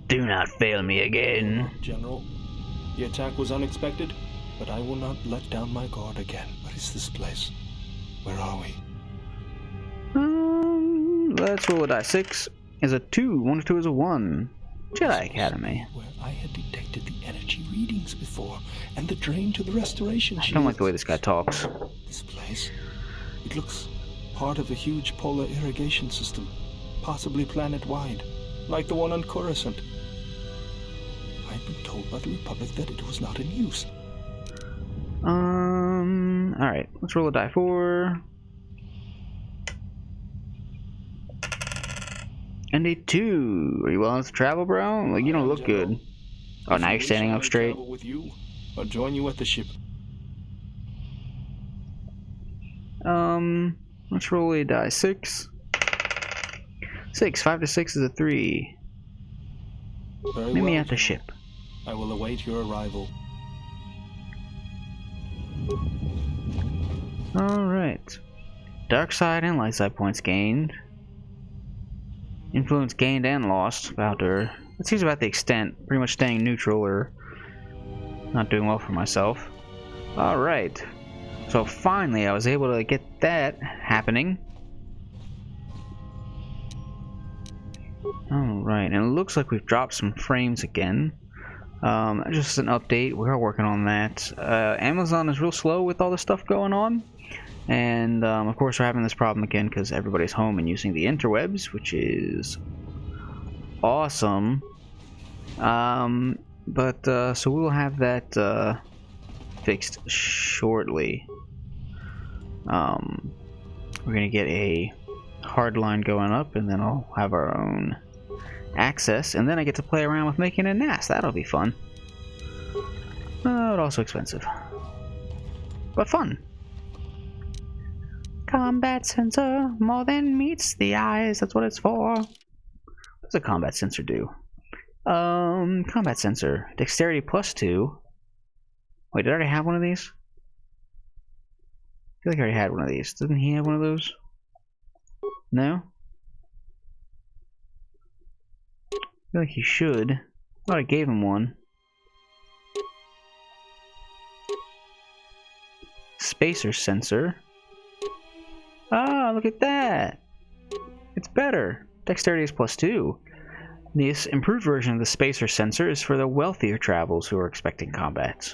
Do not fail me again. General, the attack was unexpected, but I will not let down my guard again. What is this place? Where are we? Let's roll a die 6. Is a 2. 1 to 2 is a 1. Jedi Academy. Where I had detected the energy readings before, and the drain to the restoration I shield. don't like the way this guy talks. This place, it looks part of a huge polar irrigation system, possibly planet-wide, like the one on Coruscant. I'd been told by the Republic that it was not in use. Alright, let's roll a die 4. And a 2. Are you willing to travel, bro? Like, you don't look good. Oh, now you're standing up straight. Travel with you, or join you at the ship. Let's roll a die 6. 6. 5 to 6 is a 3. Very Meet me well, at the General. ship. I will await your arrival. Alright. Dark side and light side points gained. Influence gained and lost. About her. It seems about the extent. Pretty much staying neutral or not doing well for myself. Alright. So finally I was able to get that happening. Alright, and it looks like we've dropped some frames again. Just an update. We are working on that. Amazon is real slow with all this stuff going on. And of course we're having this problem again because everybody's home and using the interwebs, which is awesome. So we will have that fixed shortly. We're gonna get a hard line going up, and then I'll have our own access, and then I get to play around with making a NAS. That'll be fun. But also expensive, but fun. Combat sensor more than meets the eyes. That's what it's for. What does a combat sensor do? Combat sensor. Dexterity +2. Wait, did I already have one of these? I feel like I already had one of these. Doesn't he have one of those? No? I feel like he should. I thought I gave him one. Spacer sensor. Ah, look at that! It's better. Dexterity is +2. This improved version of the spacer sensor is for the wealthier travelers who are expecting combat.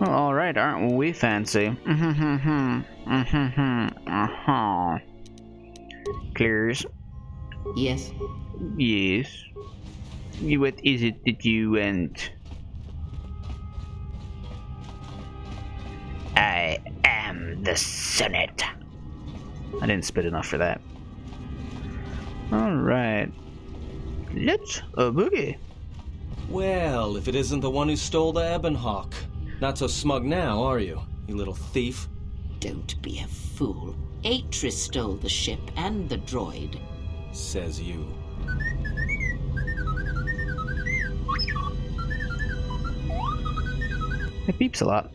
Well, alright, aren't we fancy? Clears. Yes? Yes. What is it that you want? I am the Senate. I didn't spit enough for that. Alright. Let's boogie. Well, if it isn't the one who stole the Ebonhawk. Not so smug now, are you, you little thief? Don't be a fool. Atris stole the ship and the droid. Says you. It beeps a lot.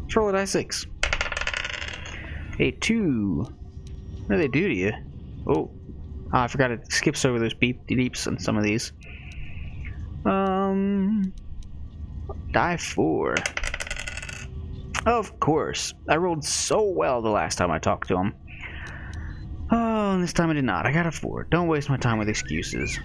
Let's roll a die 6. A 2. What do they do to you? Oh, I forgot it skips over those beeps on some of these. Die 4. Of course. I rolled so well the last time I talked to him. Oh, and this time I did not. I got a 4. Don't waste my time with excuses.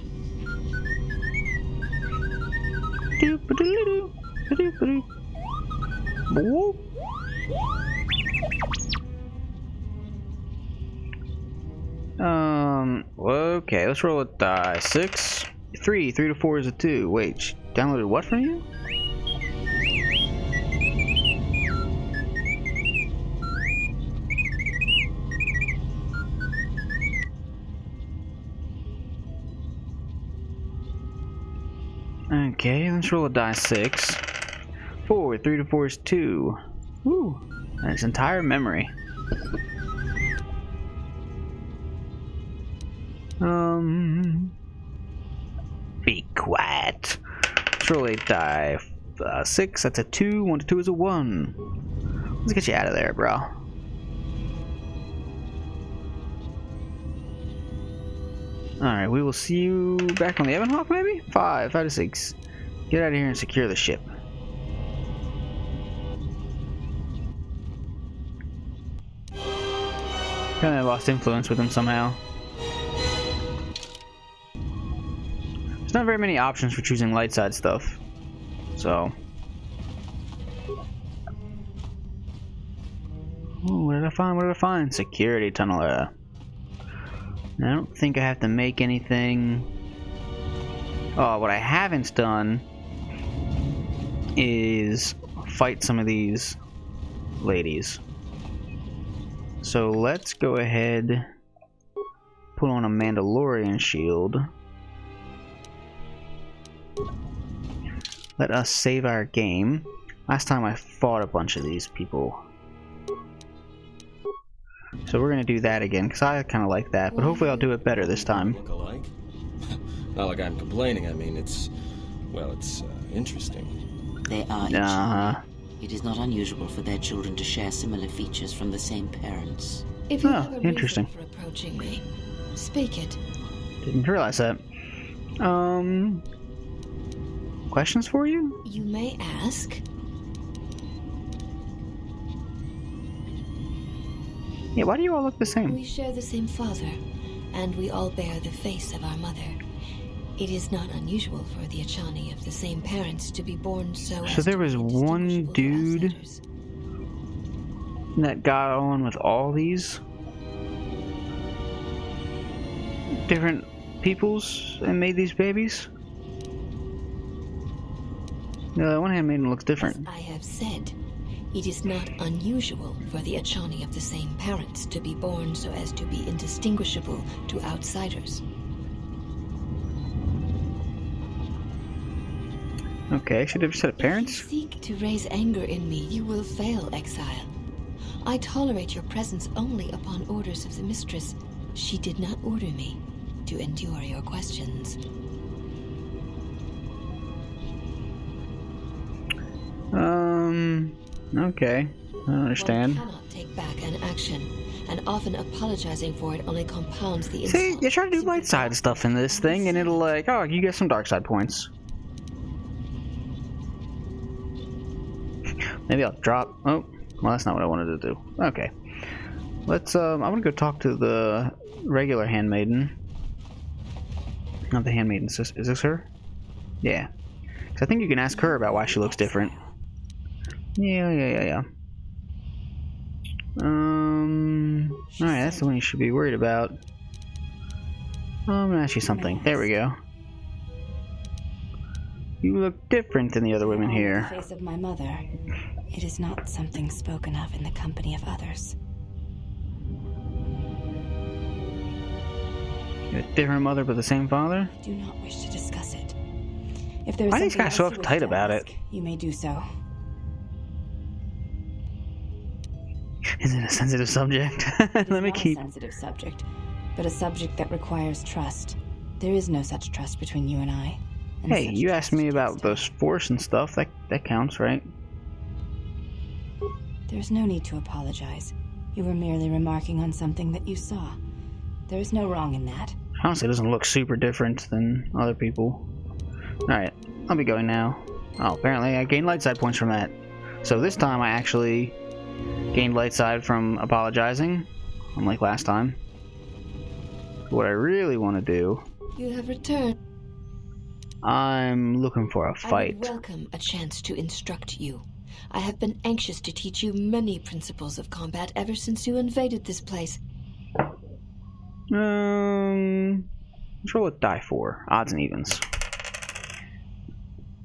Okay, let's roll a die 6. 3 to 4 is a 2. Wait, she downloaded what from you? Okay, let's roll a die 6. 4, 3 to 4 is 2. Woo, that's entire memory. Be quiet. Let's roll a die 6. That's a 2. 1 to 2 is a 1. Let's get you out of there, bro. Alright, we will see you back on the Ebonhawk, maybe? 5 to 6. Get out of here and secure the ship. Kinda lost influence with him somehow. There's not very many options for choosing light side stuff. So. Ooh, what did I find? What did I find? Security tunnel. I don't think I have to make anything. Oh, what I haven't done is fight some of these ladies. So let's go ahead, put on a Mandalorian shield. Let us save our game. Last time I fought a bunch of these people. So we're gonna do that again, because I kind of like that, but hopefully I'll do it better this time. Look alike? Not like I'm complaining, I mean, it's interesting. They are each. It is not unusual for their children to share similar features from the same parents. If you have a interesting. reason for approaching me, speak it. Didn't realize that. Questions for you? You may ask. Yeah, why do you all look the same? We share the same father, and we all bear the face of our mother. It is not unusual for the Achani of the same parents to be born so as there to was be one indistinguishable to dude outsiders. that got on with all these different peoples and made these babies? The one hand made them look different. As I have said, it is not unusual for the Achani of the same parents to be born so as to be indistinguishable to outsiders. Okay, should have said parents? If you seek to raise anger in me, you will fail, exile. I tolerate your presence only upon orders of the mistress. she did not order me to endure your questions. Okay. I understand. One cannot take back an action, and often apologizing for it only compounds the See, insult. you try to do light side stuff in this thing, and it'll like, oh, you get some dark side points. Maybe I'll drop. Oh, well, that's not what I wanted to do. Okay, let's. I want to go talk to the regular handmaiden. Not the handmaiden. Is this her? Yeah. 'Cause I think you can ask her about why she looks different. Yeah. Alright, that's the one you should be worried about. I'm gonna ask you something. There we go. You look different than the other women here. The face of my mother. It is not something spoken of in the company of others. You're a different mother but the same father? I do not wish to discuss it. If there is Why are these something guys so else you wish uptight to about ask, it? you may do so. Is it a sensitive subject? Let me keep. Not a sensitive subject, but a subject that requires trust. There is no such trust between you and I. And Hey, such you asked trust me is about tested. those force and stuff. That counts, right? There's no need to apologize. You were merely remarking on something that you saw. There is no wrong in that. Honestly, it doesn't look super different than other people. Alright, I'll be going now. Oh, apparently I gained light side points from that. So this time I actually gained light side from apologizing, unlike last time. What I really want to do, You have returned. I'm looking for a I would fight. welcome a chance to instruct you. I have been anxious to teach you many principles of combat ever since you invaded this place. Let's roll with die 4. Odds and evens.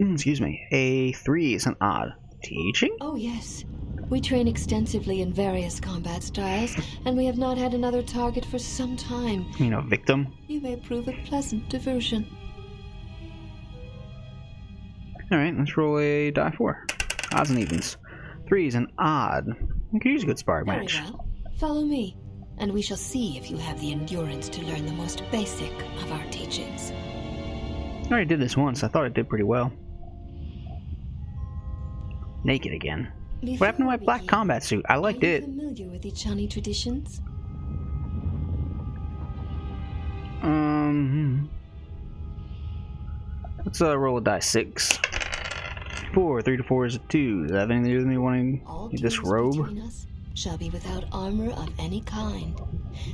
Excuse me. A 3 is an odd. Teaching? Oh, yes. We train extensively in various combat styles, and we have not had another target for some time. You know, victim. You may prove a pleasant diversion. Alright, let's roll a die 4. Odds and evens. 3 is an odd. You could use a good sparring Very match. well. Follow me, and we shall see if you have the endurance to learn the most basic of our teachings. I already did this once. I thought I did pretty well. Naked again. What happened to my black combat suit? I liked Are you it. familiar with Ichani traditions? Let's roll a die 6. 4. 3 to 4 is a 2. Does that have anything to do with me wanting All this tools robe? between us shall be without armor of any kind.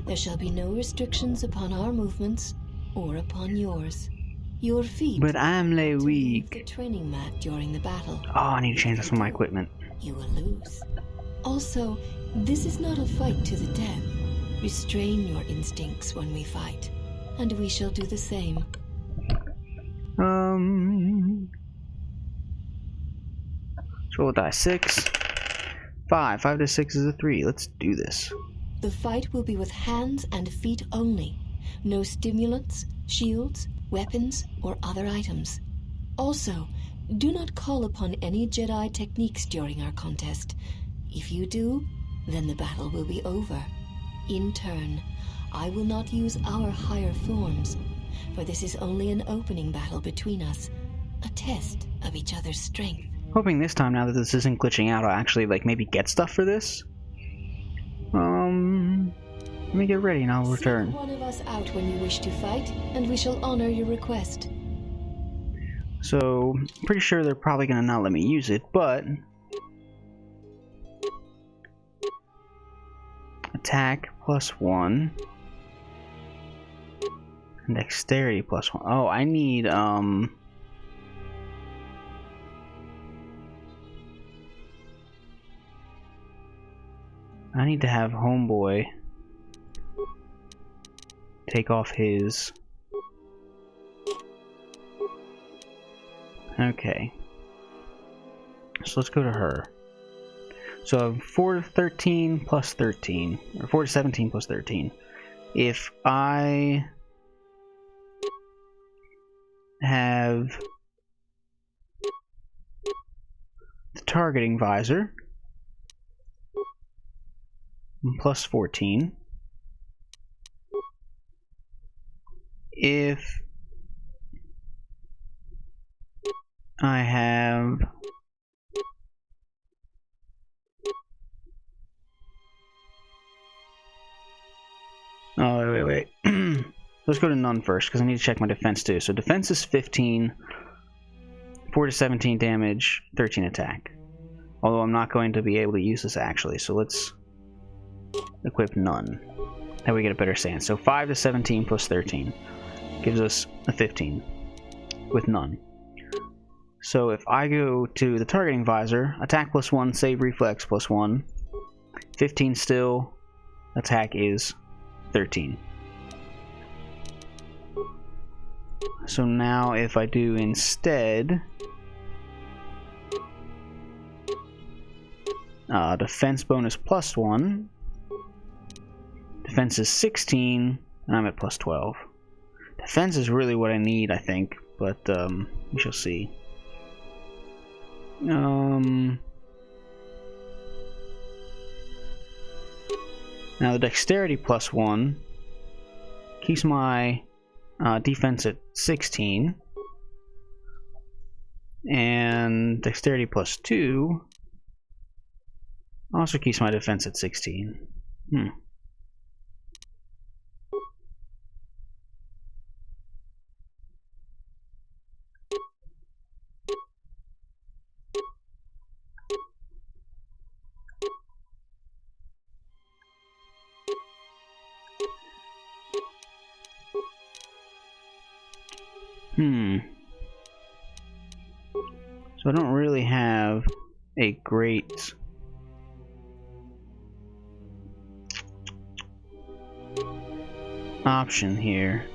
There shall be no restrictions upon our movements or upon yours. Your feet But I'm lay to leave the weak. training mat during the battle. Oh, I need to change some of my equipment. You will lose. Also, this is not a fight to the death. Restrain your instincts when we fight, and we shall do the same. Let's roll a die 6. 5. 5 to 6 is a 3. Let's do this. The fight will be with hands and feet only. No stimulants, shields, weapons, or other items. Also, do not call upon any Jedi techniques during our contest. If you do, then the battle will be over. In turn, I will not use our higher forms, for this is only an opening battle between us, a test of each other's strength. Hoping this time, now that this isn't glitching out, I'll actually like maybe get stuff for this. Let me get ready and I'll return. Send one of us out when you wish to fight, and we shall honor your request. So, pretty sure they're probably gonna not let me use it, but attack +1 and dexterity +1. Oh, I need I need to have Homeboy take off his. Okay. So let's go to her. So 4 to 13 plus 13. Or 4 to 17 plus 13. If I have the targeting visor plus 14. if I have wait. Let's go to none first because I need to check my defense too. So defense is 15, 4 to 17 damage, 13 attack. Although I'm not going to be able to use this actually, so let's equip none. That we get a better stance. So 5 to 17 plus 13 gives us a 15 with none. So if I go to the targeting visor, attack +1, save reflex +1, 15 still, attack is 13. So now if I do instead defense bonus +1, defense is 16, and I'm at +12. Defense is really what I need, I think, but we shall see. Now the dexterity +1 keeps my defense at 16, and dexterity +2 also keeps my defense at 16. So I don't really have a great option here.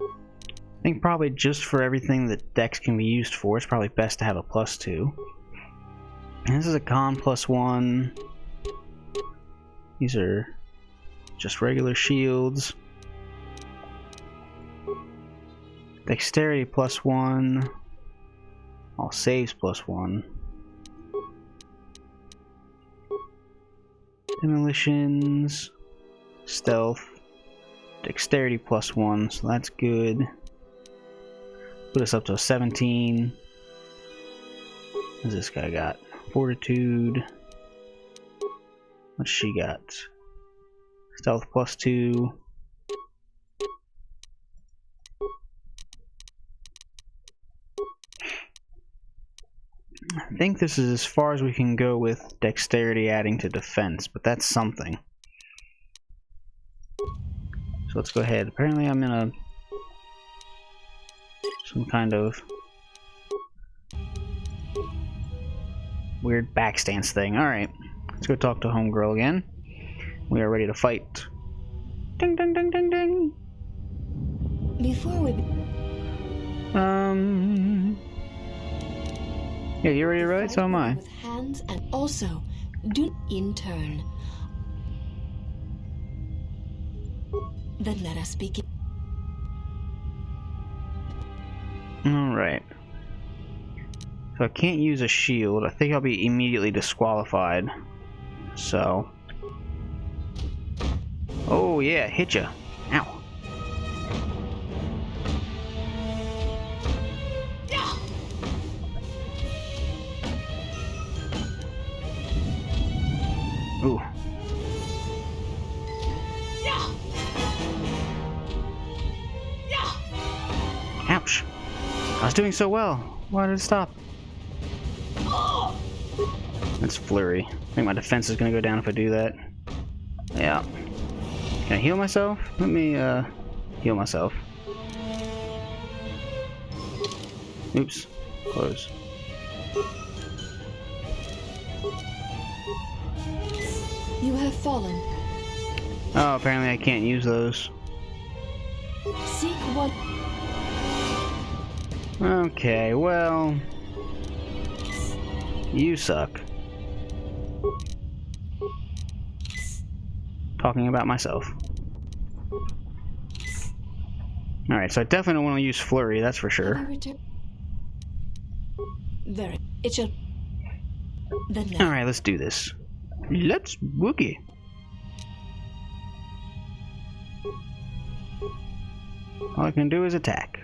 I think probably just for everything that Dex can be used for, it's probably best to have a +2. And this is a con +1. These are just regular shields. Dexterity +1. All saves +1. Demolitions. Stealth. Dexterity +1, so that's good. Put us up to a 17. What's this guy got? Fortitude. What's she got? Stealth +2. I think this is as far as we can go with dexterity adding to defense, but that's something. So let's go ahead. Apparently I'm in some kind of weird back stance thing. Alright, let's go talk to Homegirl again. We are ready to fight. Ding ding ding ding ding! Before we... Yeah, you're ready to ride? So am I. With hands and also, do in turn. Then let us begin. Alright. So I can't use a shield. I think I'll be immediately disqualified. So... Oh yeah, hit ya. Ow. Ooh. Ouch. I was doing so well. Why did it stop? That's flurry. I think my defense is gonna go down if I do that. Yeah. Can I heal myself? Let me heal myself. Oops. Close. You have fallen. Oh, apparently I can't use those. Seek one. Okay, well... You suck. Talking about myself. Alright, so I definitely don't want to use Flurry, that's for sure. Very. It shall... Then Alright, let's do this. Let's boogie. All I can do is attack.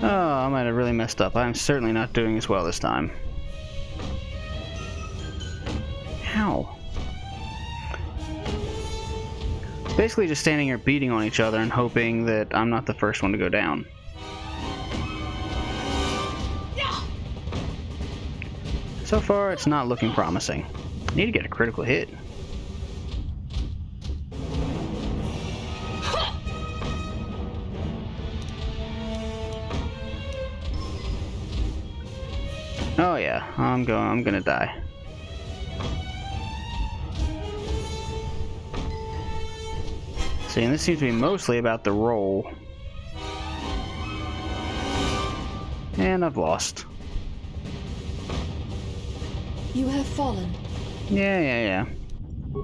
Oh, I might have really messed up. I'm certainly not doing as well this time. Ow. Basically just standing here beating on each other and hoping that I'm not the first one to go down. So far, it's not looking promising. I need to get a critical hit. Oh yeah, I'm gonna die. See, and this seems to be mostly about the roll. And I've lost. You have fallen. Yeah.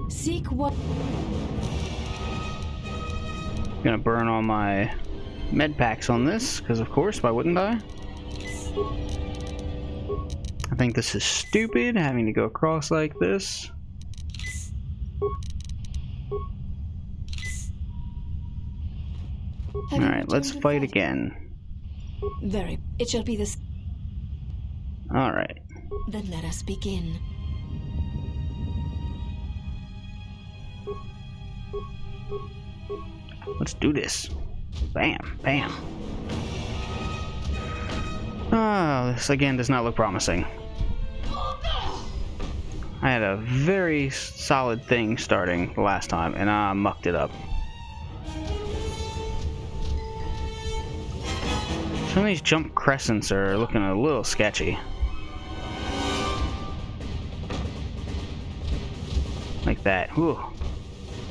Seek what? Gonna burn all my med packs on this, because of course, why wouldn't I? I think this is stupid, having to go across like this. Alright, let's fight again. Very. It shall be this. Alright. Then let us begin. Let's do this. Bam, bam. Oh, this again does not look promising. I had a very solid thing starting the last time, and I mucked it up. Some of these jump crescents are looking a little sketchy. Like that. Whew.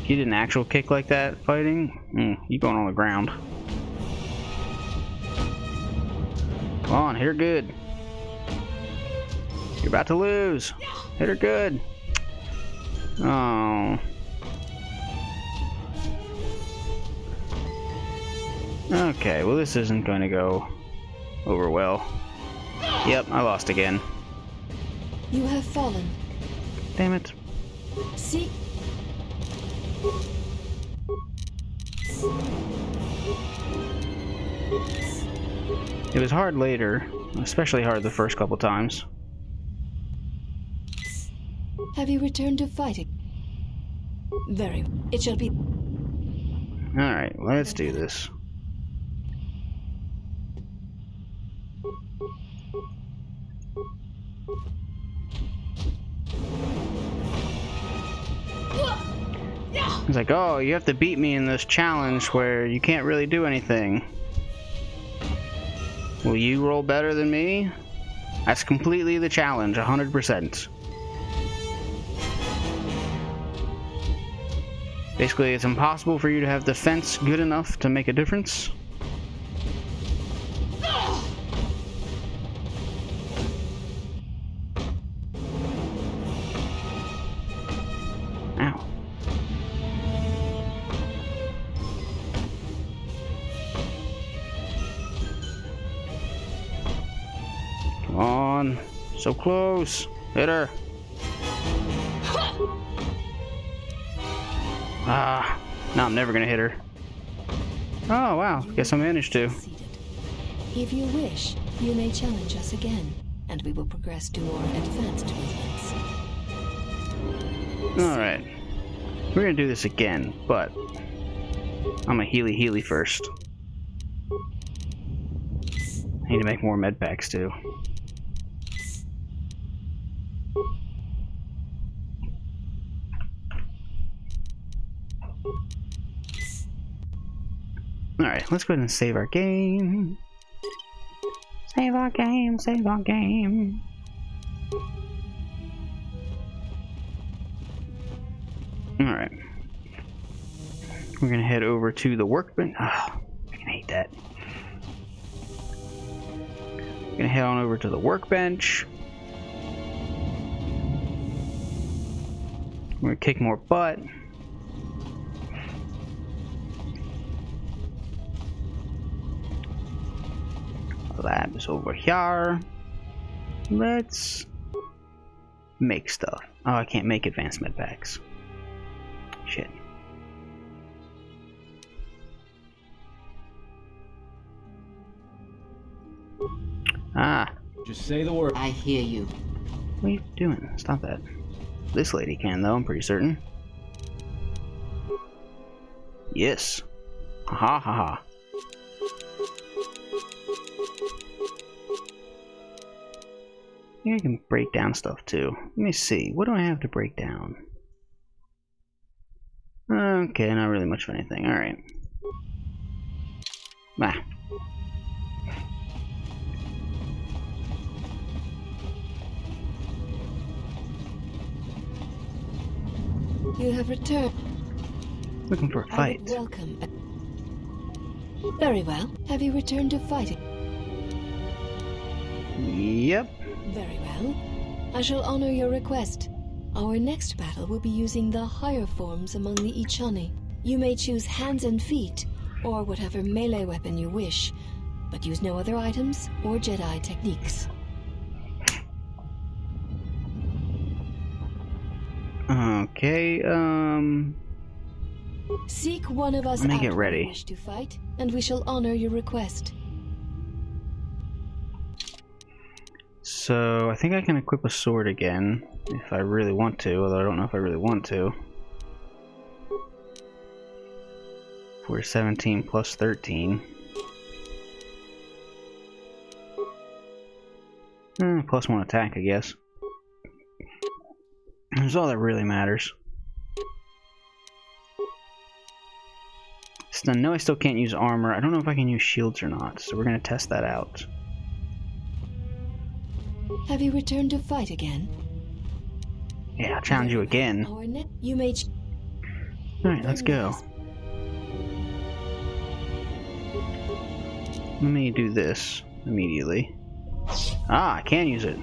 You did an actual kick like that fighting? You going on the ground. Come on, hit her good. You're about to lose. Hit her good. Oh. Okay, well this isn't going to go over well. Yep, I lost again. You have fallen. Damn it. Seek. It was hard later, especially hard the first couple times. Have you returned to fighting? Very. It shall be. Alright, let's do this. He's like, oh, you have to beat me in this challenge where you can't really do anything. Will you roll better than me? That's completely the challenge, 100%. Basically, it's impossible for you to have defense good enough to make a difference. Ow. Come on. So close. Hit her. Ah, no, I'm never gonna hit her. Oh, wow. Guess I managed to. If you wish, you may challenge us again, and we will progress to more advanced movements. Alright. We're gonna do this again, but I'm a healy first. I need to make more med packs too. Alright, let's go ahead and save our game. Save our game, save our game. Alright. We're gonna head over to the workbench. Oh, I fucking hate that. We're gonna head on over to the workbench. We're gonna kick more butt. lab is over here. Let's make stuff. Oh, I can't make advanced med packs. Shit. Ah. Just say the word. I hear you. What are you doing? Stop that. This lady can, though, I'm pretty certain. Yes. Ha ha ha. I think I can break down stuff too. Let me see. What do I have to break down? Okay, not really much of anything. Alright. Bah. You have returned. Looking for a I fight. would welcome. Very well. Have you returned to fighting? Yep. Very well. I shall honor your request. Our next battle will be using the higher forms among the Ichani. You may choose hands and feet, or whatever melee weapon you wish, but use no other items or Jedi techniques. Okay, Seek one of us Let me out get when ready. you wish to fight, and we shall honor your request. so I think I can equip a sword again if I really want to, although I don't know if I really want to. For 17 plus 13. Plus 1 attack, I guess. That's all that really matters. So I know I still can't use armor. I don't know if I can use shields or not, so we're gonna test that out. Have you returned to fight again? Yeah, I'll challenge you again. You may. Alright, let's go. Let me do this immediately. Ah, I can use it.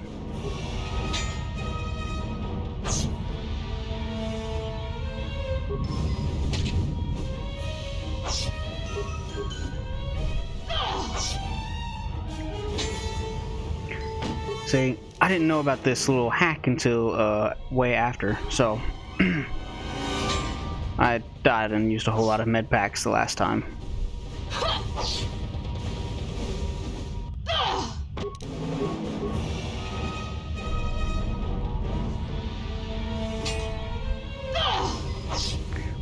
See, I didn't know about this little hack until way after, so I died and used a whole lot of med packs the last time.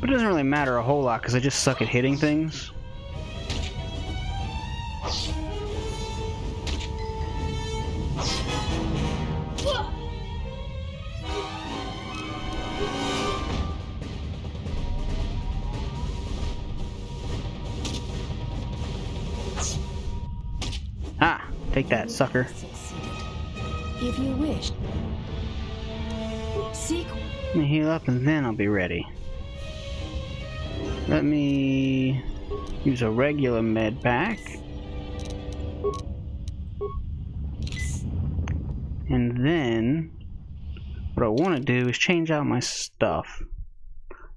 But it doesn't really matter a whole lot because I just suck at hitting things. Ah, take that, sucker. Succeeded. If you wish, seek. Let me heal up and then I'll be ready. Let me use a regular med pack. And then what I want to do is change out my stuff.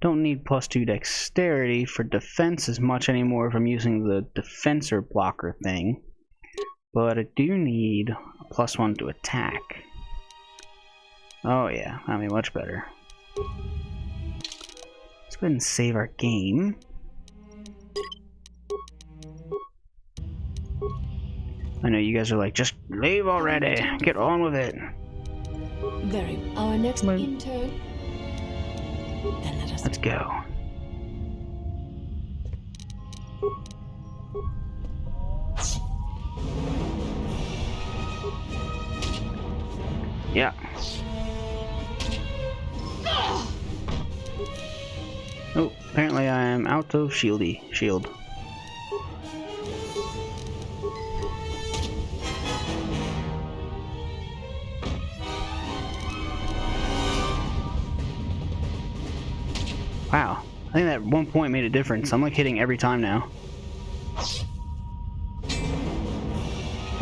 Don't need +2 dexterity for defense as much anymore if I'm using the defensor blocker thing. But I do need a +1 to attack. Oh yeah, that'll be much better. Let's go ahead and save our game. I know you guys are like, just leave already. Get on with it. Very. Our next intern. Then let us. Let's go. Yeah. Oh, apparently I am out of shield. Wow, I think that at one point made a difference. I'm like hitting every time now.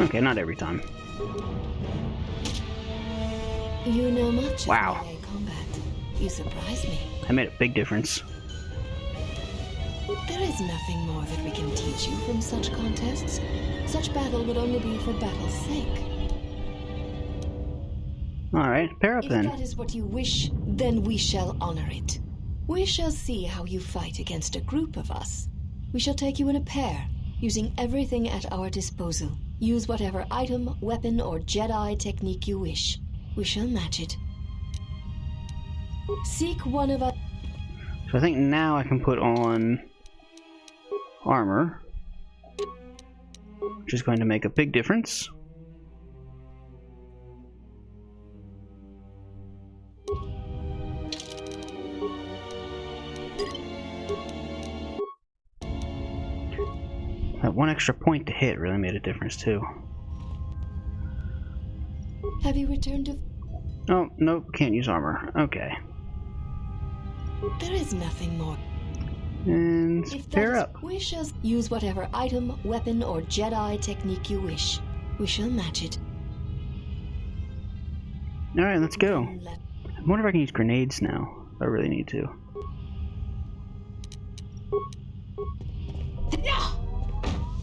Okay, not every time. You know much Wow. of melee combat. You surprise me. That made a big difference. There is nothing more that we can teach you from such contests. Such battle would only be for battle's sake. Alright, pair up then. If that is what you wish, then we shall honor it. We shall see how you fight against a group of us. We shall take you in a pair, using everything at our disposal. Use whatever item, weapon, or Jedi technique you wish. We shall match it. Seek one of us. So I think now I can put on armor, which is going to make a big difference. That one extra point to hit really made a difference too. Have you returned to... Oh, nope, can't use armor. Okay. There is nothing more. And If that pair is- up. We shall use whatever item, weapon, or Jedi technique you wish. We shall match it. Alright, let's go. Let- I wonder if I can use grenades now. I really need to.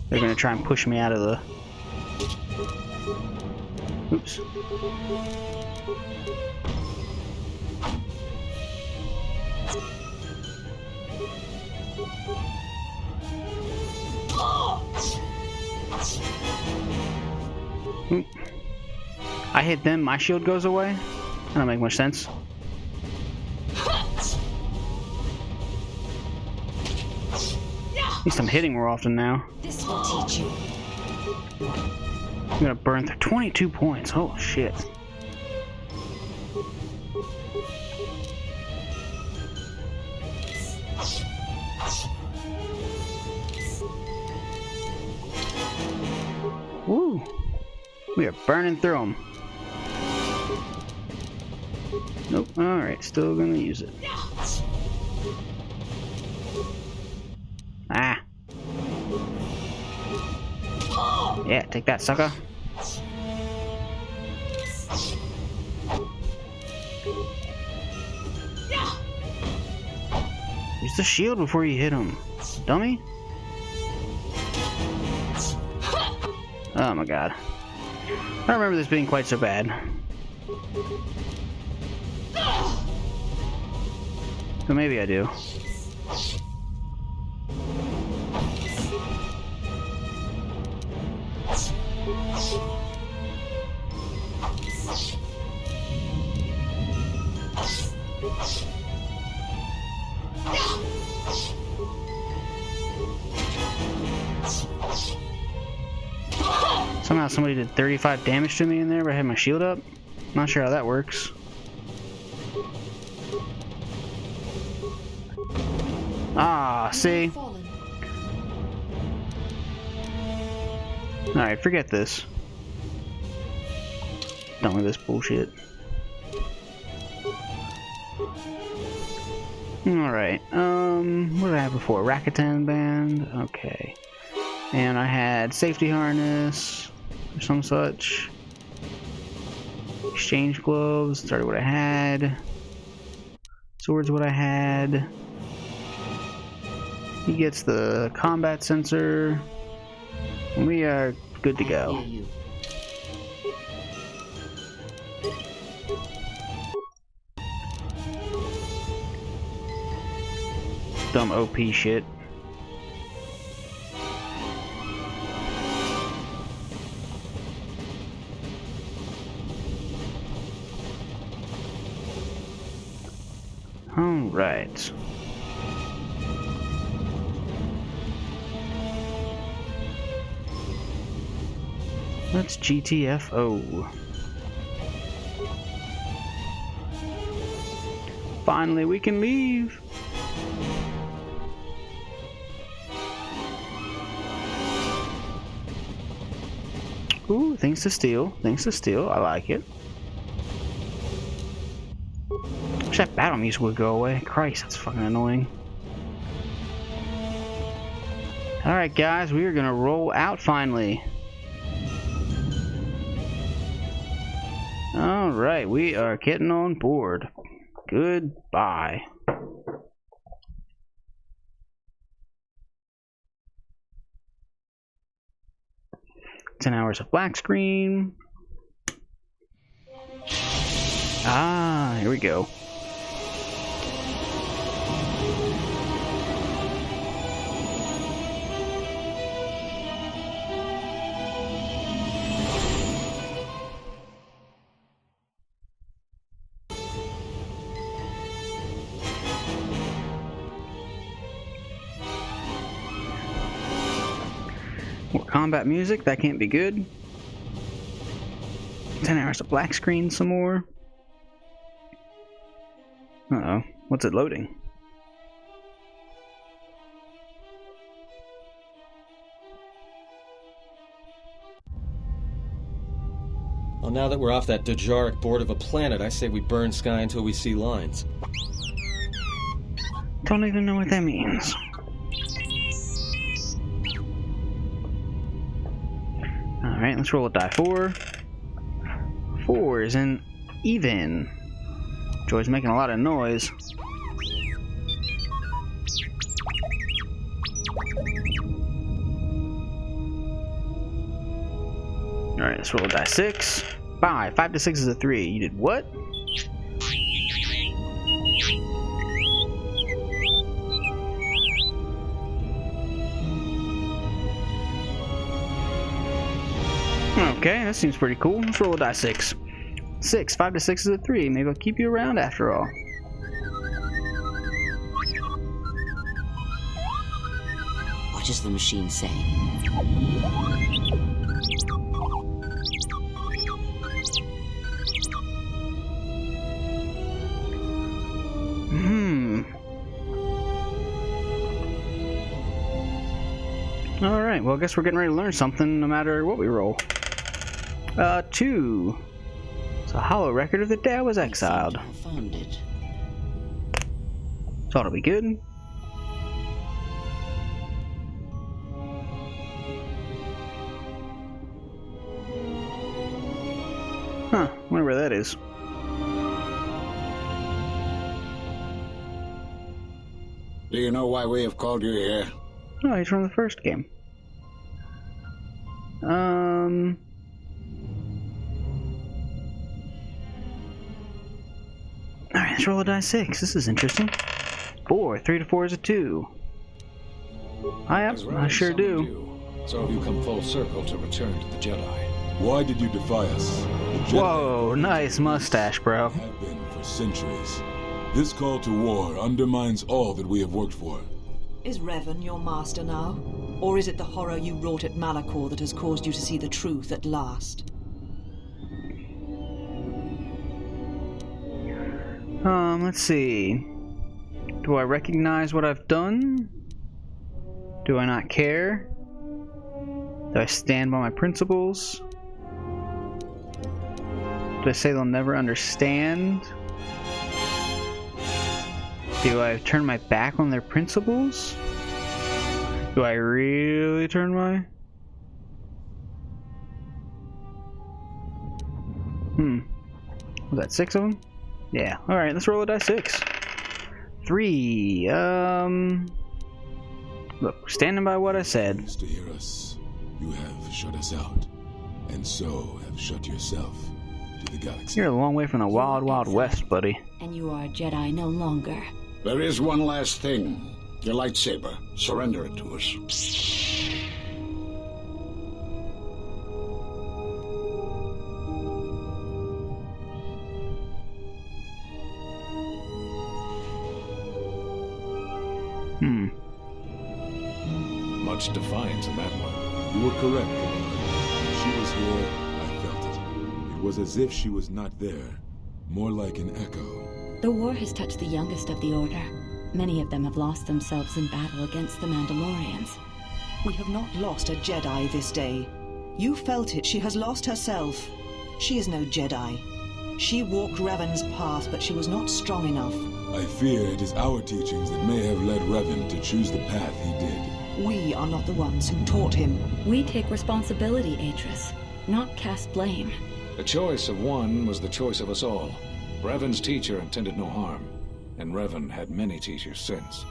They're gonna try and push me out of the... Oops. Oop. I hit them, my shield goes away? That don't make much sense. At least I'm hitting more often now. This will teach you. I'm gonna burn through 22 points. Oh shit. Woo! We are burning through them. Nope. Alright, still gonna use it. Ah. Yeah, take that, sucker. Use the shield before you hit him, dummy. Oh my god. I don't remember this being quite so bad. But maybe I do. Somehow somebody did 35 damage to me in there, but I had my shield up. Not sure how that works. Ah, see? Fallen. Alright, forget this. Done with this bullshit. Alright, what did I have before? Rakatan band? Okay. And I had safety harness, or some such. Exchange gloves, started what I had. Swords what I had. He gets the combat sensor. And we are good to go. I hear you. Dumb OP shit. Alright. Let's GTFO. Finally, we can leave. Ooh, things to steal. Things to steal. I like it. Wish that battle music would go away. Christ, that's fucking annoying. Alright, guys, we are gonna roll out finally. Alright, we are getting on board. Goodbye. 10 hours of black screen. Ah, here we go. More combat music, that can't be good. 10 hours of black screen some more. Uh-oh, what's it loading? Well, now that we're off that Dejaric board of a planet, I say we burn sky until we see lines. Don't even know what that means. Alright, let's roll a die. 4. 4 is an even. Joy's making a lot of noise. Alright, let's roll a die. 6. 5. 5 to 6 is a 3. You did what? Okay, that seems pretty cool. Let's roll a die. 6. 6. 5 to 6 is a 3. Maybe I'll keep you around after all. What is the machine saying? Alright, well I guess we're getting ready to learn something no matter what we roll. 2. It's a hollow record of the day I was exiled. Found it. So it'll be good. Huh, wonder where that is. Do you know why we have called you here? Oh, he's from the first game. Alright, let's roll a die. 6. This is interesting. 4. 3 to 4 is a 2. I sure do. So have you come full circle to return to the Jedi? Why did you defy us? Whoa, nice mustache, bro. Have been for centuries. This call to war undermines all that we have worked for. Is Revan your master now? Or is it the horror you wrought at Malachor that has caused you to see the truth at last? Let's see. Do I recognize what I've done? Do I not care? Do I stand by my principles? Do I say they'll never understand? Do I turn my back on their principles? Do I really turn my... Was that 6 of them? Yeah. Alright, let's roll a die. 6. 3. Look, standing by what I said. To hear us, you have shut us out, and so have shut yourself to the galaxy. You're a long way from the wild, wild west, buddy. And you are a Jedi no longer. There is one last thing. Your lightsaber. Surrender it to us. Much defiance in that one. You were correct, Commander. When she was here, I felt it. It was as if she was not there. More like an echo. The war has touched the youngest of the Order. Many of them have lost themselves in battle against the Mandalorians. We have not lost a Jedi this day. You felt it. She has lost herself. She is no Jedi. She walked Revan's path, but she was not strong enough. I fear it is our teachings that may have led Revan to choose the path he did. We are not the ones who taught him. We take responsibility, Atris, not cast blame. The choice of one was the choice of us all. Revan's teacher intended no harm, and Revan had many teachers since.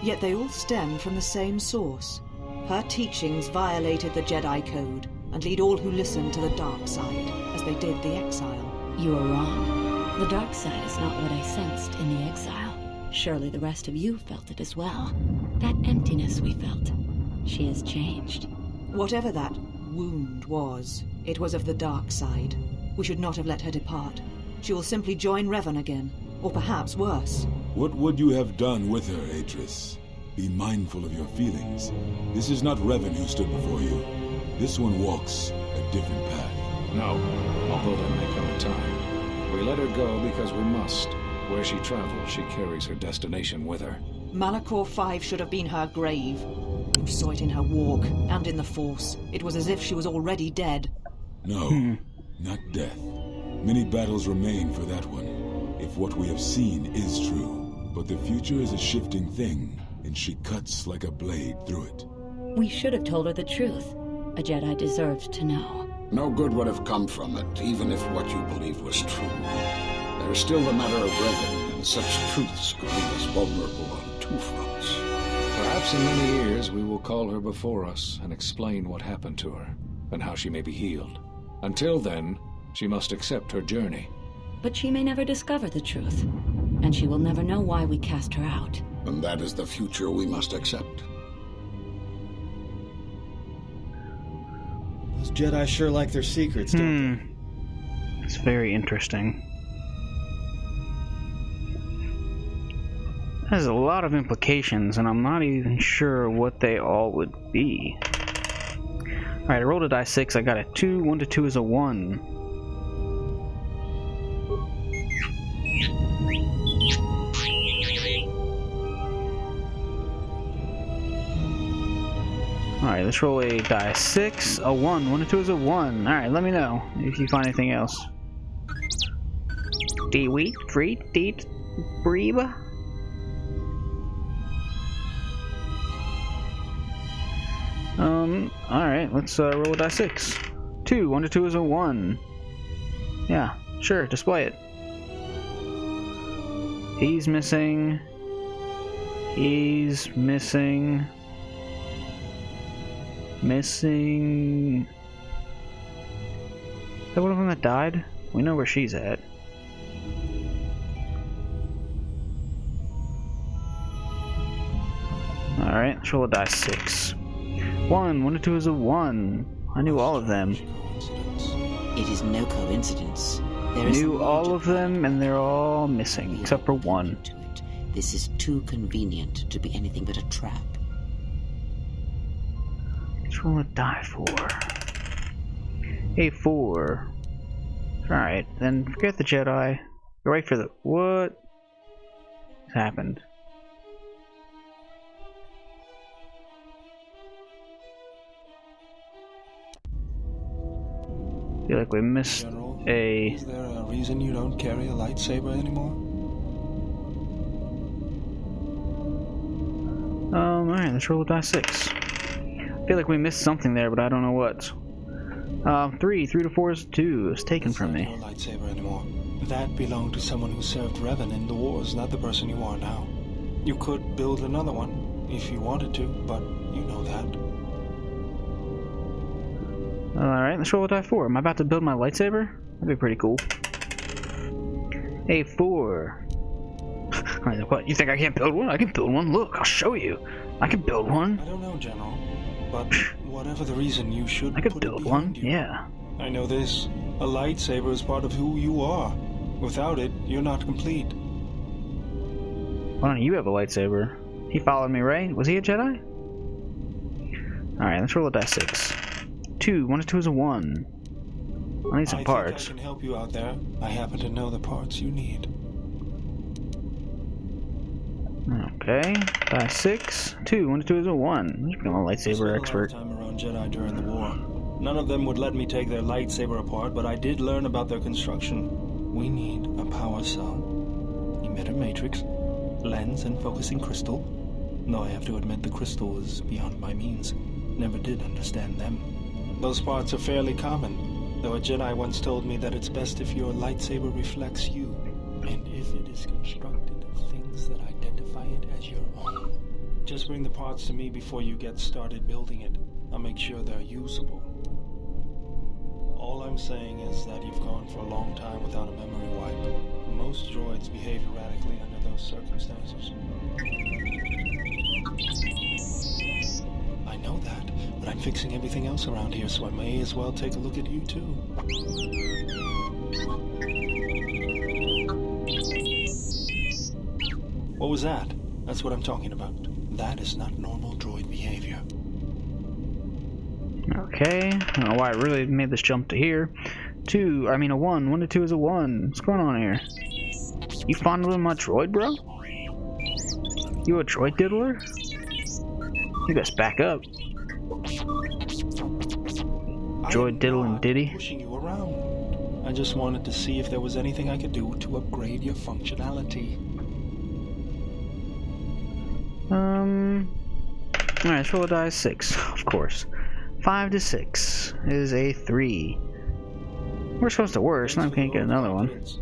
Yet they all stem from the same source. Her teachings violated the Jedi Code. and lead all who listen to the dark side, as they did the exile. You are wrong. The dark side is not what I sensed in the exile. Surely the rest of you felt it as well. That emptiness we felt. She has changed. Whatever that wound was, it was of the dark side. We should not have let her depart. She will simply join Revan again, or perhaps worse. What would you have done with her, Atris? Be mindful of your feelings. This is not Revan who stood before you. This one walks a different path. No, although that may come in time. We let her go because we must. Where she travels, she carries her destination with her. Malachor 5 should have been her grave. You saw it in her walk, and in the Force. It was as if she was already dead. No, not death. Many battles remain for that one, if what we have seen is true. But the future is a shifting thing, and she cuts like a blade through it. We should have told her the truth. A Jedi deserved to know. No good would have come from it, even if what you believed was true. There is still the matter of Revan, and such truths could leave us vulnerable on two fronts. Perhaps in many years we will call her before us and explain what happened to her, and how she may be healed. Until then, she must accept her journey. But she may never discover the truth, and she will never know why we cast her out. And that is the future we must accept. Those Jedi sure like their secrets, don't they? It's very interesting. Has a lot of implications, and I'm not even sure what they all would be. Alright, I rolled a die 6, I got a 2, 1 to 2 is a 1. Alright, let's roll a die 6, a 1, 1 to 2 is a 1. Alright, let me know if you find anything else. D-wheat, free, deet, breeba. Alright, let's roll a die 6. 2, 1 to 2 is a 1. Yeah, sure, display it. He's missing. He's missing. Missing. Is that one of them that died? We know where she's at. Alright, let's roll a die 6. 1, 1 to 2 is a 1. I knew all of them. It is no coincidence. There is Knew all of them, and they're all missing, except for one. This is too convenient to be anything but a trap. Let's roll a die 4. A 4. Alright, then forget the Jedi. Go right for the... What happened? I feel like we missed General, a... Is there a reason you don't carry a lightsaber anymore? Alright, let's roll a die 6. I feel like we missed something there, but I don't know what. 3 to 4 is 2. It's taken from me. No lightsaber anymore. That belonged to someone who served Revan in the wars, not the person you are now. You could build another one, if you wanted to, but you know that. Alright, let's roll a die 4. Am I about to build my lightsaber? That'd be pretty cool. A 4. Alright, what? You think I can't build one? I can build one. Look, I'll show you. I can build one. I don't know, General, but whatever the reason, you should I could put build it one, behind you. yeah. I know this. A lightsaber is part of who you are. Without it, you're not complete. Why don't you have a lightsaber? He followed me, right? Was he a Jedi? Alright, let's roll a die 6. 2, 1 to 2 is a 1. I need some parts. I think I can help you out there. I happen to know the parts you need. Okay, die 6. 2, 1 to 2 is a 1. Let's become a lightsaber expert. I spent a lot of time around Jedi during the war. None of them would let me take their lightsaber apart, but I did learn about their construction. We need a power cell, emitter matrix, lens and focusing crystal. Though I have to admit the crystal is beyond my means. Never did understand them. Those parts are fairly common, though a Jedi once told me that it's best if your lightsaber reflects you, and if it is constructed of things that identify it as your own. Just bring the parts to me before you get started building it. I'll make sure they're usable. All I'm saying is that you've gone for a long time without a memory wipe. Most droids behave erratically under those circumstances. I know that, but I'm fixing everything else around here, so I may as well take a look at you too. What was that? That's what I'm talking about. That is not normal droid behavior. Okay, I don't know why I really made this jump to here. A 1. 1 to 2 is a 1. What's going on here? You fondling my droid, bro? You a droid diddler? You best back up. Droid diddling ditty. Pushing you around. I just wanted to see if there was anything I could do to upgrade your functionality. Alright, let's roll a die 6, of course. 5 to 6 is a 3. Worst comes to worst, and I can't get another one. This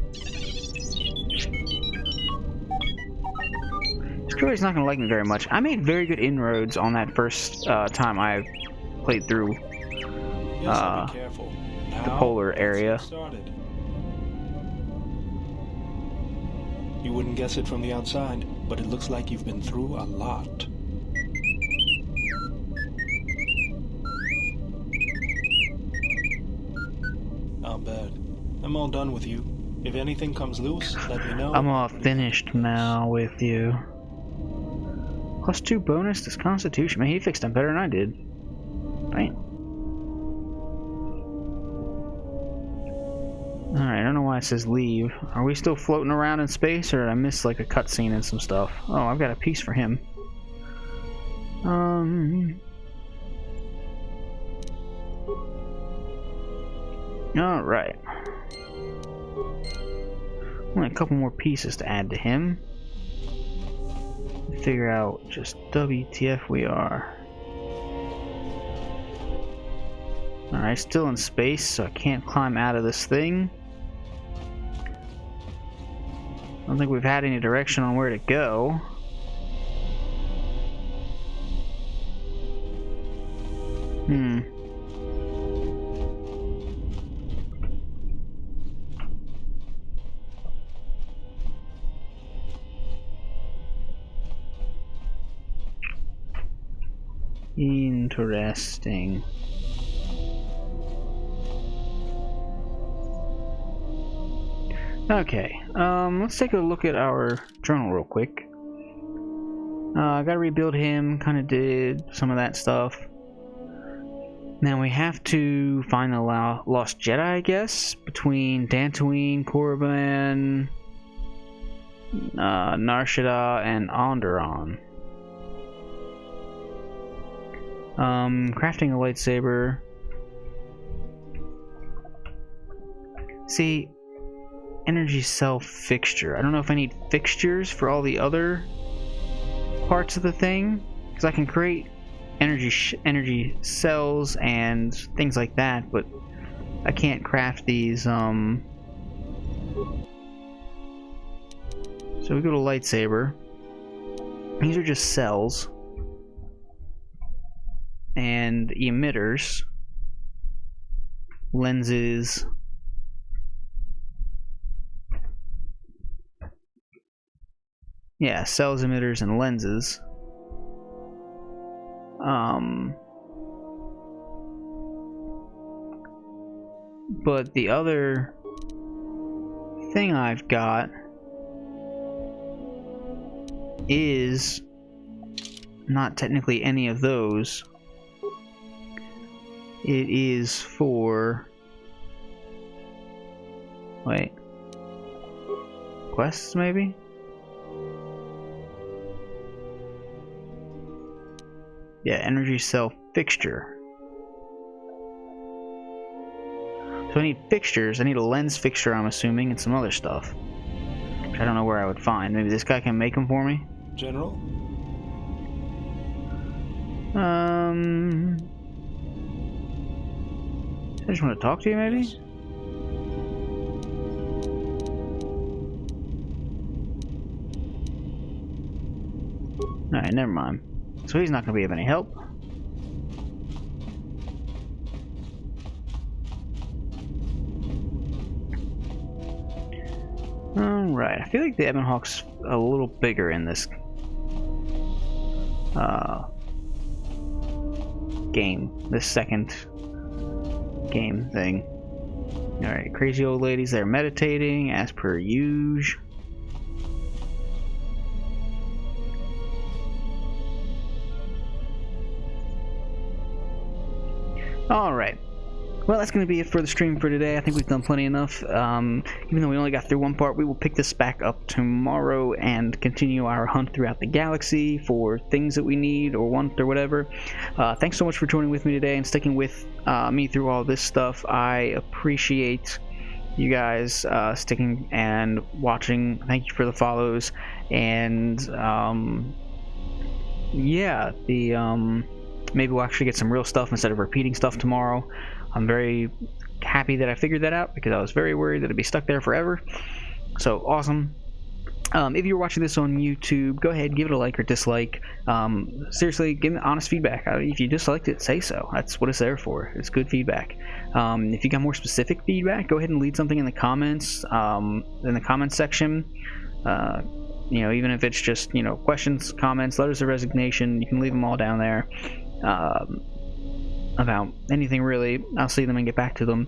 droid's not going to like me very much. I made very good inroads on that first time I played through the polar area. You wouldn't guess it from the outside, but it looks like you've been through a lot. I'll bet. I'm all done with you. If anything comes loose, let me know. I'm all finished now with you. +2 bonus to Constitution. Man, he fixed him better than I did. Right. Alright, I don't know why it says leave. Are we still floating around in space, or did I miss like a cutscene and some stuff? Oh, I've got a piece for him. Alright. Only a couple more pieces to add to him. Figure out just WTF we are. Alright, still in space, so I can't climb out of this thing. I don't think we've had any direction on where to go. Interesting. Okay, let's take a look at our journal real quick. I gotta rebuild him, kinda did some of that stuff. Now we have to find the lost Jedi, I guess, between Dantooine, Korriban, Narshada, and Onderon. Crafting a lightsaber. See, energy cell fixture. I don't know if I need fixtures for all the other parts of the thing, because I can create energy cells and things like that, but I can't craft these. So we go to lightsaber. These are just cells and emitters, lenses. Yeah, cells, emitters, and lenses. But the other thing I've got is not technically any of those. It is for... Wait. Quests, maybe? Yeah, energy cell fixture. So I need fixtures. I need a lens fixture, I'm assuming, and some other stuff. Which I don't know where I would find. Maybe this guy can make them for me? General? I just want to talk to you, maybe? Yes. Alright, never mind. So he's not going to be of any help. Alright, I feel like the Ebon Hawk's a little bigger in this game, this second game thing. Alright, crazy old ladies, they're meditating as per usual. Alright. Well, that's going to be it for the stream for today. I think we've done plenty enough. Even though we only got through one part, we will pick this back up tomorrow and continue our hunt throughout the galaxy for things that we need or want or whatever. Thanks so much for joining with me today and sticking with me through all this stuff. I appreciate you guys sticking and watching. Thank you for the follows. And yeah, maybe we'll actually get some real stuff instead of repeating stuff tomorrow. I'm very happy that I figured that out because I was very worried that it'd be stuck there forever. So awesome. If you're watching this on YouTube, go ahead, give it a like or dislike. Seriously, give me honest feedback. If you disliked it, say so. That's what it's there for. It's good feedback. If you got more specific feedback, go ahead and leave something in the comments, section. You know, even if it's just, you know, questions, comments, letters of resignation, you can leave them all down there. About anything really, I'll see them and get back to them.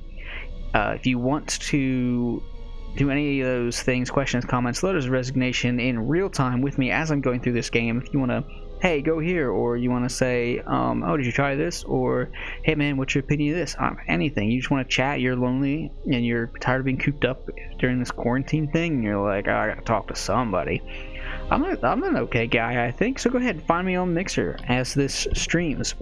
If you want to do any of those things, questions, comments, letters of resignation in real time with me as I'm going through this game, if you want to, hey, go here, or you want to say, oh, did you try this, or hey man, what's your opinion of this, anything, you just want to chat, you're lonely and you're tired of being cooped up during this quarantine thing, and you're like, oh, I gotta talk to somebody. I'm an okay guy, I think, so go ahead and find me on Mixer as this streams.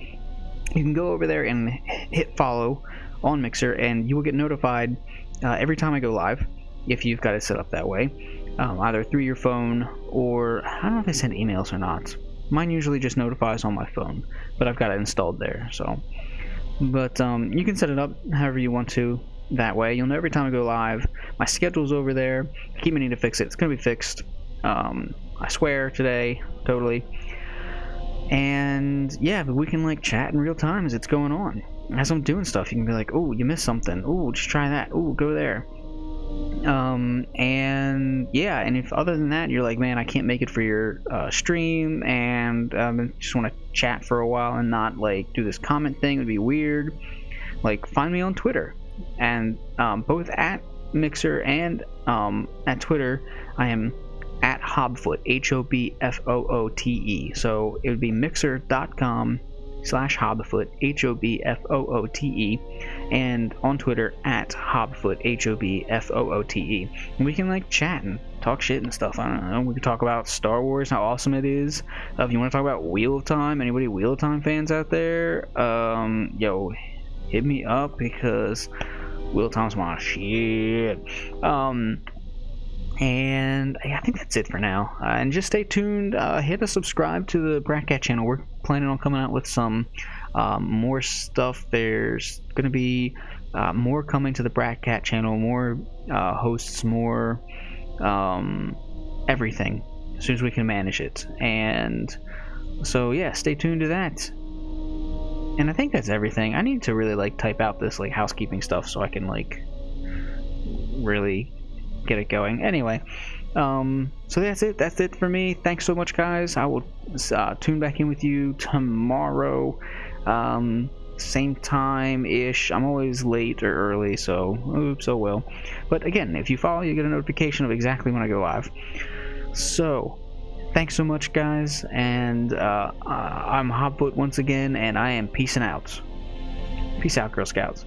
You can go over there and hit follow on Mixer, and you will get notified every time I go live, if you've got it set up that way, either through your phone, or I don't know if they send emails or not. Mine usually just notifies on my phone, but I've got it installed there. So, but you can set it up however you want to that way. You'll know every time I go live. My schedule's over there. I keep meaning to fix it. It's gonna be fixed. I swear today, totally. And yeah, but we can like chat in real time as it's going on. As I'm doing stuff, you can be like, oh, you missed something. Oh, just try that. Oh, go there. And yeah, and if other than that, you're like, man, I can't make it for your stream, and just want to chat for a while and not like do this comment thing, it would be weird. Like, find me on Twitter, and both at Mixer and at Twitter, I am at HobFoote, HobFoote. So it would be mixer.com/HobFoote, HobFoote, and on Twitter at HobFoote, HobFoote. And we can like chat and talk shit and stuff. I don't know. We can talk about Star Wars, how awesome it is. If you want to talk about Wheel of Time, anybody Wheel of Time fans out there, yo, hit me up because Wheel of Time's my shit. And I think that's it for now. And just stay tuned. Hit a subscribe to the BratCat channel. We're planning on coming out with some more stuff. There's going to be more coming to the BratCat channel, more hosts, more everything as soon as we can manage it. And so yeah, stay tuned to that. And I think that's everything. I need to really like type out this like housekeeping stuff so I can like really get it going. Anyway, so that's it for me. Thanks so much, guys. I will tune back in with you tomorrow, same time ish. I'm always late or early, so oops, oh well. But again, if you follow, you get a notification of exactly when I go live. So thanks so much, guys, and I'm HobFoote once again, and I am peacing out. Peace out, Girl Scouts.